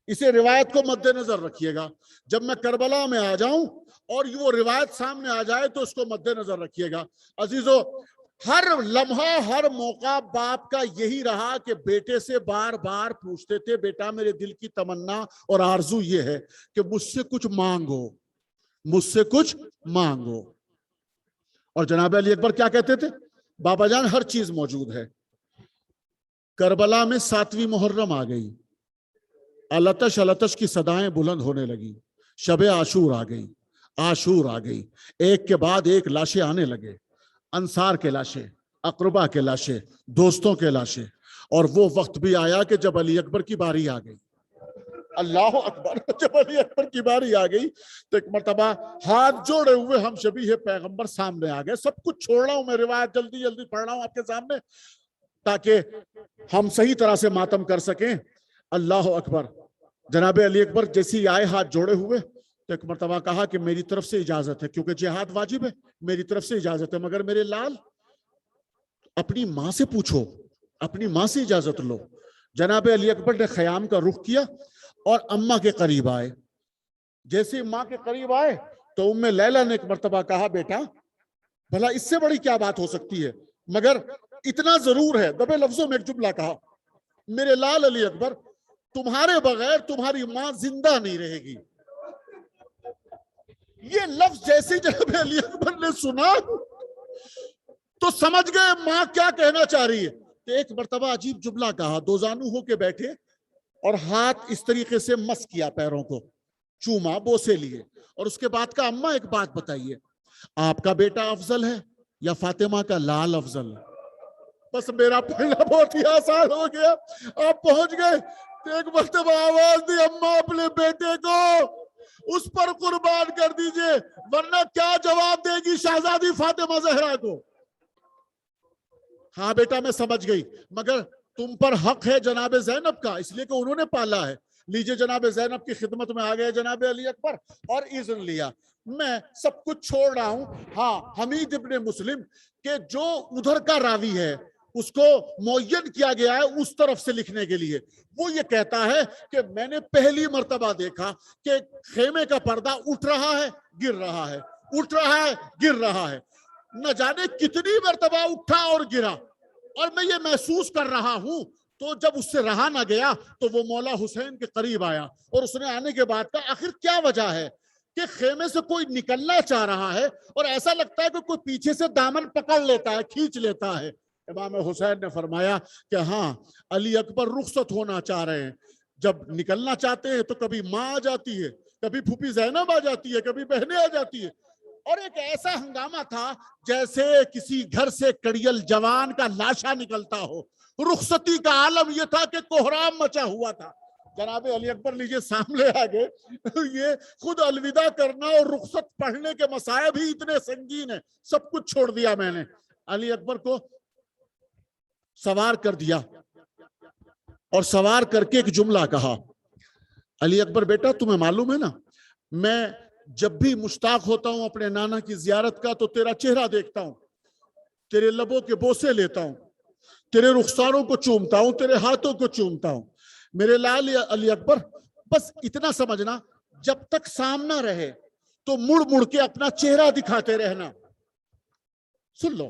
اسے روایت کو مد نظر رکھیے گا. جب میں کربلا میں آ جاؤں اور وہ روایت سامنے آ جائے تو اس کو مد نظر رکھیے گا. عزیزو, ہر لمحہ ہر موقع باپ کا یہی رہا کہ بیٹے سے بار بار پوچھتے تھے, بیٹا میرے دل کی تمنا اور آرزو یہ ہے کہ مجھ سے کچھ مانگو, مجھ سے کچھ مانگو. اور جناب علی اکبر کیا کہتے تھے؟ بابا جان ہر چیز موجود ہے. کربلا میں 7ویں محرم آ گئی, التش التش کی صدائیں بلند ہونے لگی, شب عاشور آ گئی, عاشور آ گئی, ایک کے بعد ایک لاشیں آنے لگے, انصار کے لاشیں, اقربا کے لاشیں, دوستوں کے لاشیں. اور وہ وقت بھی آیا کہ جب علی اکبر کی باری آ گئی. اللہ اکبر. جب علی اکبر کی باری آ گئی تو ایک مرتبہ ہاتھ جوڑے ہوئے ہم شبیہ پیغمبر سامنے آ گئے. سب کچھ چھوڑ رہا ہوں میں, روایت جلدی جلدی پڑھ رہا ہوں آپ کے سامنے تاکہ ہم صحیح طرح سے ماتم کر سکیں. اللہ اکبر. جناب علی اکبر جیسی آئے ہاتھ جوڑے ہوئے تو ایک مرتبہ کہا کہ میری طرف سے اجازت ہے, کیونکہ جہاد واجب ہے, میری طرف سے اجازت ہے, مگر میرے لال اپنی ماں سے پوچھو, اپنی ماں سے اجازت لو. جناب علی اکبر نے خیام کا رخ کیا اور اماں کے قریب آئے. جیسے ماں کے قریب آئے تو ام لیلہ نے ایک مرتبہ کہا, بیٹا بھلا اس سے بڑی کیا بات ہو سکتی ہے, مگر اتنا ضرور ہے. دبے لفظوں میں ایک جملہ کہا, میرے لال علی اکبر تمہارے بغیر تمہاری ماں زندہ نہیں رہے گی. یہ لفظ جیسے جناب علی اکبر نے سنا تو سمجھ گئے ماں کیا کہنا چاہ رہی ہے. تو ایک مرتبہ عجیب جملہ کہا, دو زانو ہو کے بیٹھے اور ہاتھ اس طریقے سے مس کیا, پیروں کو چوما, بوسے لیے, اور اس کے بعد کا اماں ایک بات بتائیے, آپ کا بیٹا افضل ہے یا فاطمہ کا لال افضل ہے؟ بس میرا پڑھنا بہت ہی آسان ہو گیا. آپ پہنچ گئے. ایک مرتبہ آواز دی, اماں اپنے بیٹے کو اس پر قربان کر دیجئے, ورنہ کیا جواب دے گی شہزادی فاطمہ زہرا کو؟ ہاں بیٹا میں سمجھ گئی, مگر تم پر حق ہے جناب زینب کا, اس لیے کہ انہوں نے پالا ہے. لیجئے جناب زینب کی خدمت میں آ گئے جناب علی اکبر اور اذن لیا. میں سب کچھ چھوڑ رہا ہوں. ہاں حمید ابن مسلم کہ جو ادھر کا راوی ہے اس کو معین کیا گیا ہے اس طرف سے لکھنے کے لیے. وہ یہ کہتا ہے کہ میں نے پہلی مرتبہ دیکھا کہ خیمے کا پردہ اٹھ رہا ہے گر رہا ہے, اٹھ رہا ہے گر رہا ہے. نہ جانے کتنی مرتبہ اٹھا اور گرا, اور میں یہ محسوس کر رہا ہوں. تو جب اس سے رہا نہ گیا تو وہ مولا حسین کے قریب آیا, اور اس نے آنے کے بعد کہا آخر کیا وجہ ہے کہ خیمے سے کوئی نکلنا چاہ رہا ہے اور ایسا لگتا ہے کہ کوئی پیچھے سے دامن پکڑ لیتا ہے, کھینچ لیتا ہے. امام حسین نے فرمایا کہ ہاں, علی اکبر رخصت ہونا چاہ رہے ہیں. جب نکلنا چاہتے ہیں تو کبھی ماں آ جاتی ہے, کبھی پھوپھی زینب آ جاتی ہے, کبھی بہنیں آ جاتی ہے. اور ایک ایسا ہنگامہ تھا جیسے کسی گھر سے کڑیل جوان کا لاشا نکلتا ہو. رخصتی کا عالم یہ تھا کہ کوہرام مچا ہوا تھا. جناب علی اکبر لیجئے سامنے آگے. یہ خود الوداع کرنا اور رخصت پڑھنے کے مصائب ہی اتنے سنگین ہیں. سب کچھ چھوڑ دیا میں نے, علی اکبر کو سوار کر دیا اور سوار کر کے ایک جملہ کہا, علی اکبر بیٹا تمہیں معلوم ہے نا, میں جب بھی مشتاق ہوتا ہوں اپنے نانا کی زیارت کا تو تیرا چہرہ دیکھتا ہوں, تیرے لبوں کے بوسے لیتا ہوں, تیرے رخساروں کو چومتا ہوں, تیرے ہاتھوں کو چومتا ہوں. میرے لال علی اکبر بس اتنا سمجھنا, جب تک سامنا رہے تو مڑ مڑ کے اپنا چہرہ دکھاتے رہنا. سن لو,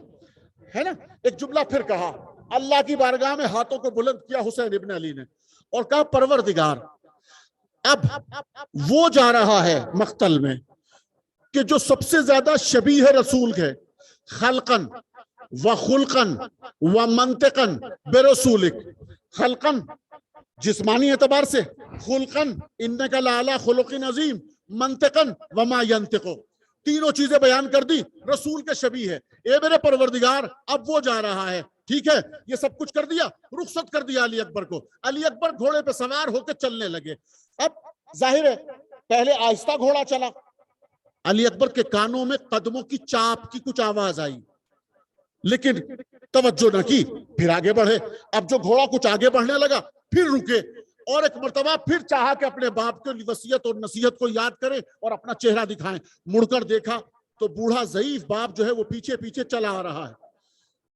ہے نا. ایک جملہ پھر کہا, اللہ کی بارگاہ میں ہاتھوں کو بلند کیا حسین ابن علی نے اور کہا پروردگار, اب وہ جا رہا ہے مقتل میں کہ جو سب سے زیادہ شبیہ رسول ہے, خلقن و خلقن و منطقن برسولک. خلقن جسمانی اعتبار سے, خلقن انکا لعلی خلق عظیم, منطقن وما ینطقو, تینوں چیزیں بیان کر دی, رسول کے شبیہ ہے. اے میرے پروردگار اب وہ جا رہا ہے, ٹھیک ہے, یہ سب کچھ کر دیا, رخصت کر دیا علی اکبر کو. علی اکبر گھوڑے پہ سوار ہو کے چلنے لگے. اب ظاہر ہے پہلے آہستہ گھوڑا چلا, علی اکبر کے کانوں میں قدموں کی چاپ کی کچھ آواز آئی, لیکن توجہ نہ کی, پھر آگے بڑھے. اب جو گھوڑا کچھ آگے بڑھنے لگا پھر رکے, اور ایک مرتبہ پھر چاہا کہ اپنے باپ کی وصیت اور نصیحت کو یاد کریں اور اپنا چہرہ دکھائیں. مڑ کر دیکھا تو بوڑھا ضعیف باپ جو ہے وہ پیچھے پیچھے چلا آ رہا ہے.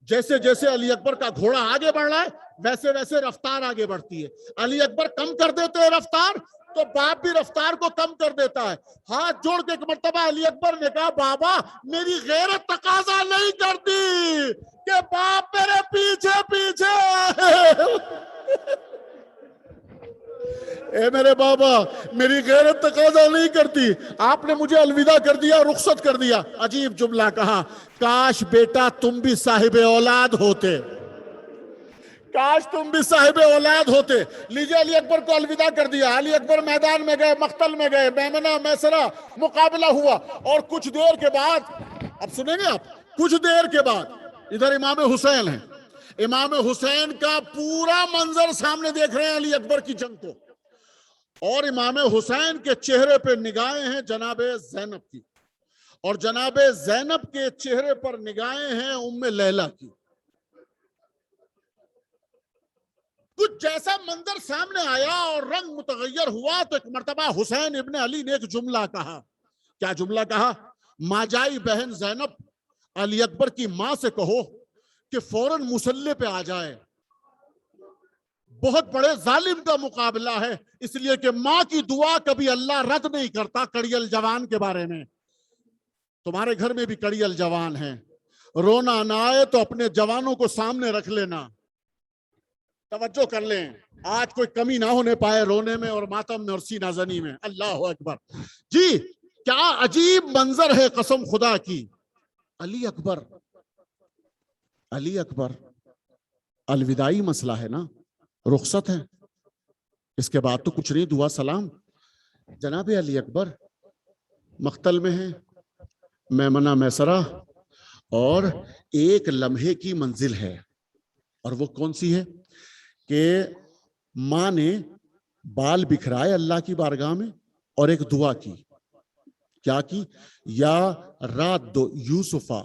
جیسے جیسے علی اکبر کا گھوڑا آگے بڑھ رہا ہے ویسے ویسے رفتار آگے بڑھتی ہے. علی اکبر کم کر دیتے ہیں رفتار تو باپ بھی رفتار کو کم کر دیتا ہے. ہاتھ جوڑ کے ایک مرتبہ علی اکبر نے کہا بابا میری غیرت تقاضا نہیں کرتی کہ باپ میرے پیچھے پیچھے. اے میرے بابا میری غیرت تقاضا نہیں کرتی, آپ نے مجھے الوداع کر دیا, رخصت کر دیا. عجیب جملہ کہا, کاش بیٹا تم بھی صاحب اولاد ہوتے, کاش تم بھی صاحب اولاد ہوتے. لیجئے علی اکبر کو الوداع کر دیا. علی اکبر میدان میں گئے, مقتل میں گئے, میمنہ میسرہ مقابلہ ہوا, اور کچھ دیر کے بعد, اب سنیں گے آپ, کچھ دیر کے بعد ادھر امام حسین ہیں, امام حسین کا پورا منظر سامنے دیکھ رہے ہیں علی اکبر کی جنگ کو, اور امام حسین کے چہرے پہ نگاہیں ہیں جناب زینب کی, اور جناب زینب کے چہرے پر نگاہیں ہیں ام لیلہ کی. کچھ جیسا منظر سامنے آیا اور رنگ متغیر ہوا تو ایک مرتبہ حسین ابن علی نے ایک جملہ کہا. کیا جملہ کہا؟ ماجائی بہن زینب, علی اکبر کی ماں سے کہو کہ فوراً مسلح پہ آ جائے, بہت بڑے ظالم کا مقابلہ ہے, اس لیے کہ ماں کی دعا کبھی اللہ رد نہیں کرتا. کڑیل جوان کے بارے میں, تمہارے گھر میں بھی کڑیل جوان ہیں, رونا نہ آئے تو اپنے جوانوں کو سامنے رکھ لینا. توجہ کر لیں, آج کوئی کمی نہ ہونے پائے رونے میں اور ماتم میں اور سینہ زنی میں. اللہ اکبر. جی کیا عجیب منظر ہے قسم خدا کی. علی اکبر, علی اکبر الوداعی مسئلہ ہے نا, رخصت ہے, اس کے بعد تو کچھ نہیں, دعا سلام. جناب علی اکبر مقتل میں ہیں, میمنہ میسرہ, اور ایک لمحے کی منزل ہے, اور وہ کون سی ہے کہ ماں نے بال بکھرائے اللہ کی بارگاہ میں اور ایک دعا کی. کیا کی؟ یا راد یوسفا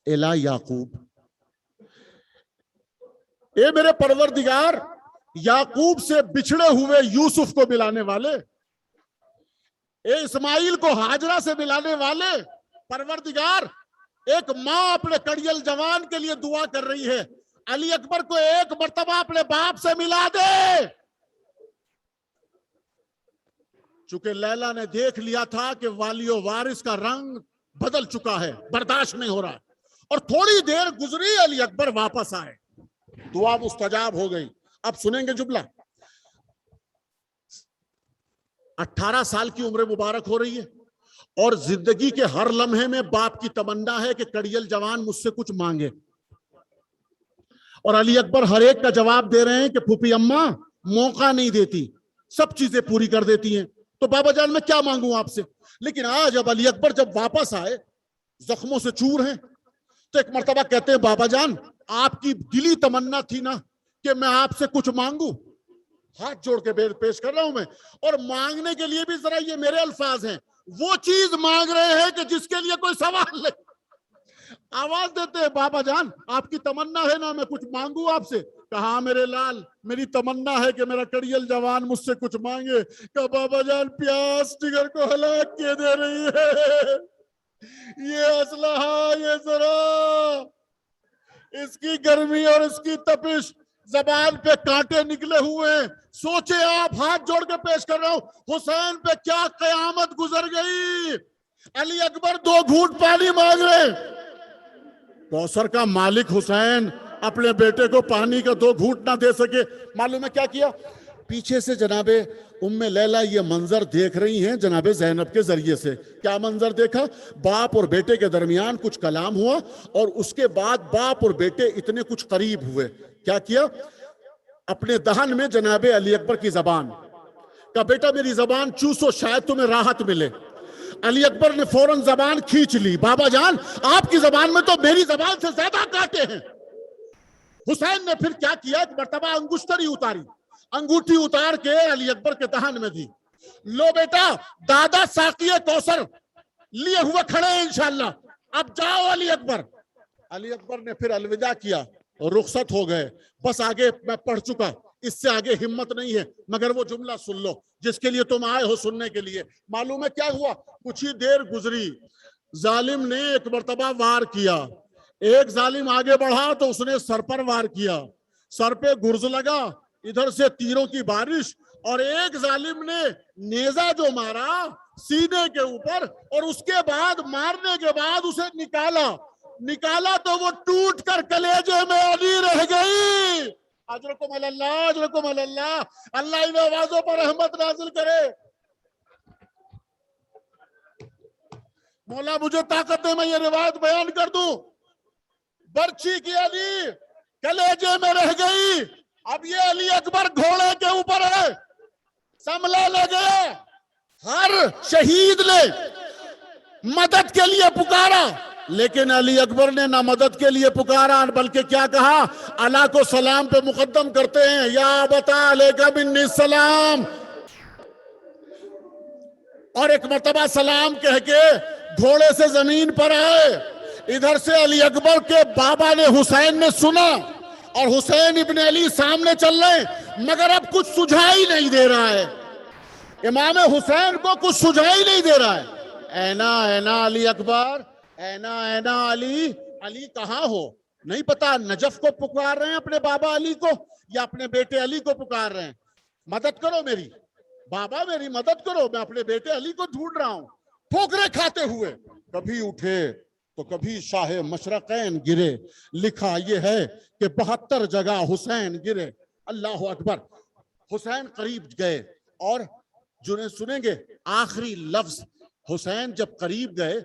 الی یعقوب, اے میرے پروردگار یعقوب سے بچھڑے ہوئے یوسف کو ملانے والے, اے اسماعیل کو ہاجرہ سے ملانے والے, پروردگار ایک ماں اپنے کڑیل جوان کے لیے دعا کر رہی ہے, علی اکبر کو ایک مرتبہ اپنے باپ سے ملا دے. چونکہ لیلا نے دیکھ لیا تھا کہ والی و وارث کا رنگ بدل چکا ہے, برداشت نہیں ہو رہا, اور تھوڑی دیر گزری علی اکبر واپس آئے, دعا مستجاب ہو گئی. اب سنیں گے جملہ. 18 سال کی عمر مبارک ہو رہی ہے اور زندگی کے ہر لمحے میں باپ کی تمنا ہے کہ کڑیل جوان مجھ سے کچھ مانگے, اور علی اکبر ہر ایک کا جواب دے رہے ہیں کہ پھوپھی اماں موقع نہیں دیتی, سب چیزیں پوری کر دیتی ہیں, تو بابا جان میں کیا مانگوں آپ سے. لیکن آج اب علی اکبر جب واپس آئے, زخموں سے چور ہیں, تو ایک مرتبہ کہتے ہیں بابا جان آپ کی دلی تمنا تھی نا کہ میں آپ سے کچھ مانگوں, ہاتھ جوڑ کے پیش کر رہا ہوں میں, اور مانگنے کے لیے بھی ذرا یہ میرے الفاظ ہیں, وہ چیز مانگ رہے ہیں کہ جس کے لیے کوئی سوال نہیں. آواز دیتے ہیں بابا جان آپ کی تمنا ہے نا میں کچھ مانگوں آپ سے. کہا میرے لال میری تمنا ہے کہ میرا کڑیل جوان مجھ سے کچھ مانگے. کہا بابا جان پیاس جگر کو ہلاک کیے دے رہی ہے, یہ اسلحہ, یہ ذرا اس کی گرمی اور اس کی تپش, زبان پہ کانٹے نکلے ہوئے ہیں. سوچے آپ, ہاتھ جوڑ کے پیش کر رہا ہوں, حسین پہ کیا قیامت گزر گئی. علی اکبر 2 گھونٹ پانی مانگ رہے. کوثر کا مالک حسین اپنے بیٹے کو پانی کا 2 گھونٹ نہ دے سکے. معلوم ہے کیا کیا, پیچھے سے جناب ام لیلا یہ منظر دیکھ رہی ہیں جناب زینب کے ذریعے سے. کیا منظر دیکھا, باپ اور بیٹے کے درمیان کچھ کلام ہوا, اور اس کے بعد باپ اور بیٹے اتنے کچھ قریب ہوئے. کیا کیا, اپنے دہن میں جناب علی اکبر کی زبان, کہا بیٹا میری زبان چوسو شاید تمہیں راحت ملے. علی اکبر نے فوراً زبان کھینچ لی. بابا جان آپ کی زبان میں تو میری زبان سے زیادہ کانٹے ہیں. حسین نے پھر کیا کیا, ایک مرتبہ انگشتری اتاری, انگوٹھی اتار کے علی اکبر کے دہن میں دی. لو بیٹا دادا ساقی کوثر لیے ہوئے کھڑے ہیں انشاءاللہ, اب جاؤ علی اکبر. علی اکبر نے پھر الوداع کیا, رخصت ہو گئے. بس آگے میں پڑھ چکا, اس سے آگے ہمت نہیں ہے, مگر وہ جملہ سن لو جس کے لیے تم آئے ہو سننے کے لیے. معلوم ہے کیا ہوا, کچھ ہی دیر گزری, ظالم نے ایک مرتبہ وار کیا. ایک ظالم آگے بڑھا تو اس نے سر پر وار کیا, سر پہ گرز لگا, ادھر سے تیروں کی بارش, اور ایک ظالم نے نیزہ جو مارا سینے کے اوپر, اور اس کے بعد مارنے کے بعد اسے نکالا تو وہ ٹوٹ کر کلیجے میں علی رہ گئی. اجرکم اللہ, اجرکم اللہ, اللہ ان آوازوں پر رحمت نازل کرے. مولا مجھے طاقت دے میں یہ روایت بیان کر دوں. برچی کی علی کلیجے میں رہ گئی. اب یہ علی اکبر گھوڑے کے اوپر ہے, سنبھلا لے گیا. ہر شہید نے مدد کے لیے پکارا, لیکن علی اکبر نے نہ مدد کے لیے پکارا بلکہ کیا کہا, اللہ کو سلام پہ مقدم کرتے ہیں, یا بتا علیکہ منی السلام. اور ایک مرتبہ سلام کہہ کے گھوڑے سے زمین پر آئے. ادھر سے علی اکبر کے بابا نے حسین نے سنا, اور حسین ابن علی سامنے چل رہے, مگر اب کچھ سجھائی نہیں دے رہا ہے. امام حسین کو کچھ سجھائی نہیں دے رہا ہے. اینا اینا علی اکبر, اینا اینا علی, علی کہاں ہو؟ نہیں پتا, نجف کو پکار رہے ہیں اپنے بابا علی کو, یا اپنے بیٹے علی کو پکار رہے ہیں. مدد کرو میری, بابا میری مدد کرو, میں اپنے بیٹے علی کو ڈھونڈ رہا ہوں. ٹھوکریں کھاتے ہوئے کبھی اٹھے تو کبھی شاہ مشرقین گرے. لکھا یہ ہے کہ 72 جگہ حسین گرے. اللہ اکبر. حسین قریب گئے, اور جنہیں سنیں گے آخری لفظ, حسین جب قریب گئے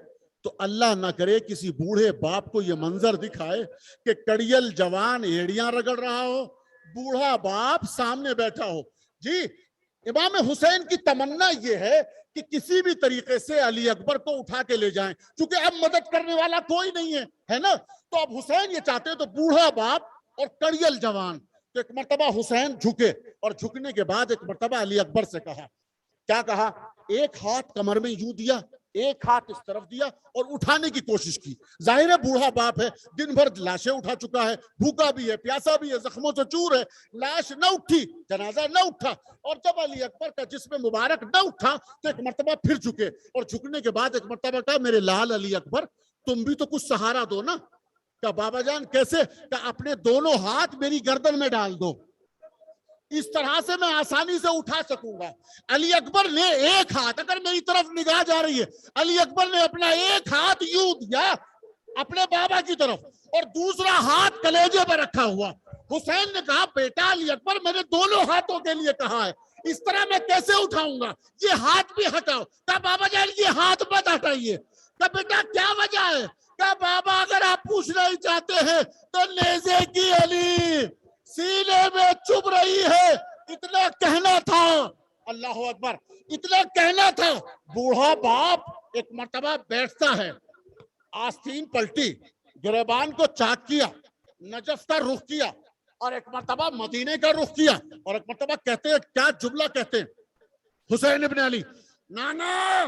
تو اللہ نہ کرے کسی بوڑھے باپ کو یہ منظر دکھائے کہ کڑیل جوان ایڑیاں رگڑ رہا ہو, بوڑھا باپ سامنے بیٹھا ہو. جی امام حسین کی تمنا یہ ہے کہ کسی بھی طریقے سے علی اکبر کو اٹھا کے لے جائیں, چونکہ اب مدد کرنے والا کوئی نہیں ہے نا. تو اب حسین یہ چاہتے ہیں, تو بوڑھا باپ اور کڑیل جوان. تو ایک مرتبہ حسین جھکے, اور جھکنے کے بعد ایک مرتبہ علی اکبر سے کہا. کیا کہا؟ ایک ہاتھ کمر میں یوں دیا, ایک ہاتھ اس طرف دیا, اور اٹھانے کی کوشش کی. ظاہر ہے بوڑھا باپ ہے, دن بھر لاشیں اٹھا چکا ہے, بھوکا بھی ہے, پیاسا بھی ہے, زخموں سے چور ہے. لاش نہ اٹھی, جنازہ نہ اٹھا, اور جب علی اکبر کا جسم مبارک نہ اٹھا تو ایک مرتبہ پھر جھکے, اور جھکنے کے بعد ایک مرتبہ کہا میرے لال علی اکبر تم بھی تو کچھ سہارا دو نا. کہ بابا جان کیسے؟ کہ اپنے دونوں ہاتھ میری گردن میں ڈال دو، اس طرح سے میں آسانی سے اٹھا سکوں گا۔ علی اکبر نے ایک ہاتھ، اگر میری طرف نگاہ جا رہی ہے، علی اکبر نے اپنا ایک ہاتھ یوں دیا اپنے بابا کی طرف اور دوسرا ہاتھ کلیجے پر رکھا ہوا۔ حسین نے کہا بیٹا علی اکبر میں نے دونوں ہاتھوں کے لیے کہا ہے، اس طرح میں کیسے اٹھاؤں گا؟ یہ ہاتھ بھی ہٹاؤ۔ کہا بابا جان یہ ہاتھ مت ہٹائیے۔ کہا بیٹا کیا وجہ ہے؟ کہا بابا اگر آپ پوچھنا ہی چاہتے ہیں تو نیزے کی علی سینے میں چبھ رہی ہے، اتنا کہنا تھا۔ اللہ اکبر، اتنا کہنا تھا۔ بوڑھا باپ ایک مرتبہ بیٹھتا ہے، آستین پلٹی، گریبان کو چاک کیا، نجف کا رخ کیا اور ایک مرتبہ مدینے کا رخ کیا اور ایک مرتبہ کہتے ہیں، کیا جملہ کہتے ہیں حسین ابن علی، نانا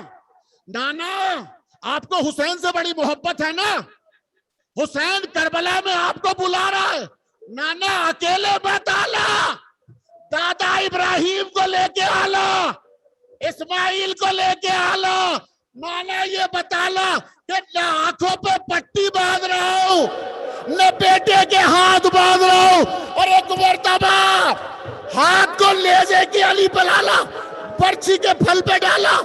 نانا آپ کو حسین سے بڑی محبت ہے نا؟ حسین کربلا میں آپ کو بلا رہا ہے، نانا اکیلے مت آنا، دادا ابراہیم کو لے کے آنا، اسماعیل کو لے کے آنا۔ نانا یہ بتانا کہ نہ آنکھوں پہ پٹی باندھ رہا ہوں نہ بیٹے کے ہاتھ باندھ رہا ہوں۔ اور ایک مرتبہ ہاتھ کو نیزے کی علی پہ ڈالا، برچھی کے پھل پہ ڈالا،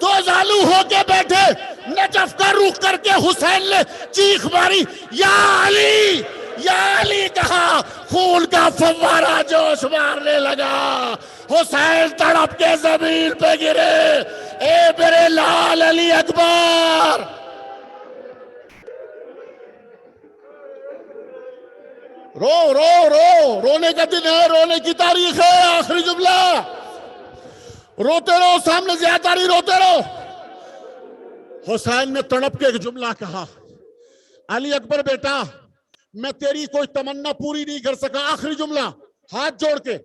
دو زالو ہو کے بیٹھے، نجف کا رخ کر کے حسین نے چیخ ماری، یا علی یا علی کہا، خون کا فوارہ جوش مارنے لگا۔ حسین تڑپ کے زمین پہ گرے، اے میرے لال علی اکبر۔ رو رو رو، رونے کا دن ہے، رونے کی تاریخ ہے۔ آخری جملہ، روتے رہو، سامنے زیادہ روتے رہو۔ حسین نے تڑپ کے ایک جملہ کہا، علی اکبر بیٹا میں تیری کوئی تمنا پوری نہیں کر سکا۔ آخری جملہ ہاتھ جوڑ کے،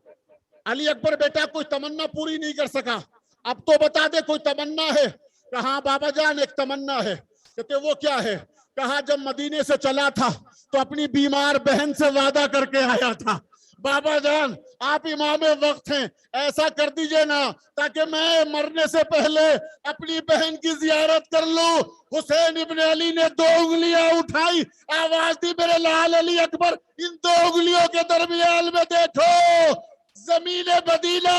علی اکبر بیٹا کوئی تمنا پوری نہیں کر سکا، اب تو بتا دے کوئی تمنا ہے؟ کہا بابا جان ایک تمنا ہے۔ کہتے وہ کیا ہے؟ کہا جب مدینے سے چلا تھا تو اپنی بیمار بہن سے وعدہ کر کے آیا تھا، بابا جان آپ امام وقت ہیں، ایسا کر دیجئے نا تاکہ میں مرنے سے پہلے اپنی بہن کی زیارت کر لوں۔ حسین ابن علی نے دو انگلیاں اٹھائی، آواز دی میرے لال علی اکبر ان دو انگلیوں کے درمیان میں دیکھو، زمین مدینہ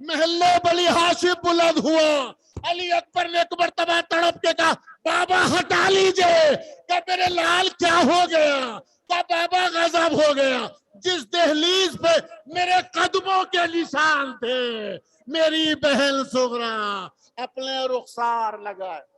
محلے بلی ہاشم بلند ہوا۔ علی اکبر نے ایک مرتبہ تڑپ کے کہا بابا ہٹا لیجئے۔ کہ میرے لال کیا ہو گیا؟ کہ بابا غضب ہو گیا، جس دہلیز پہ میرے قدموں کے نشان تھے میری بہن صغرا اپنے رخسار لگائے۔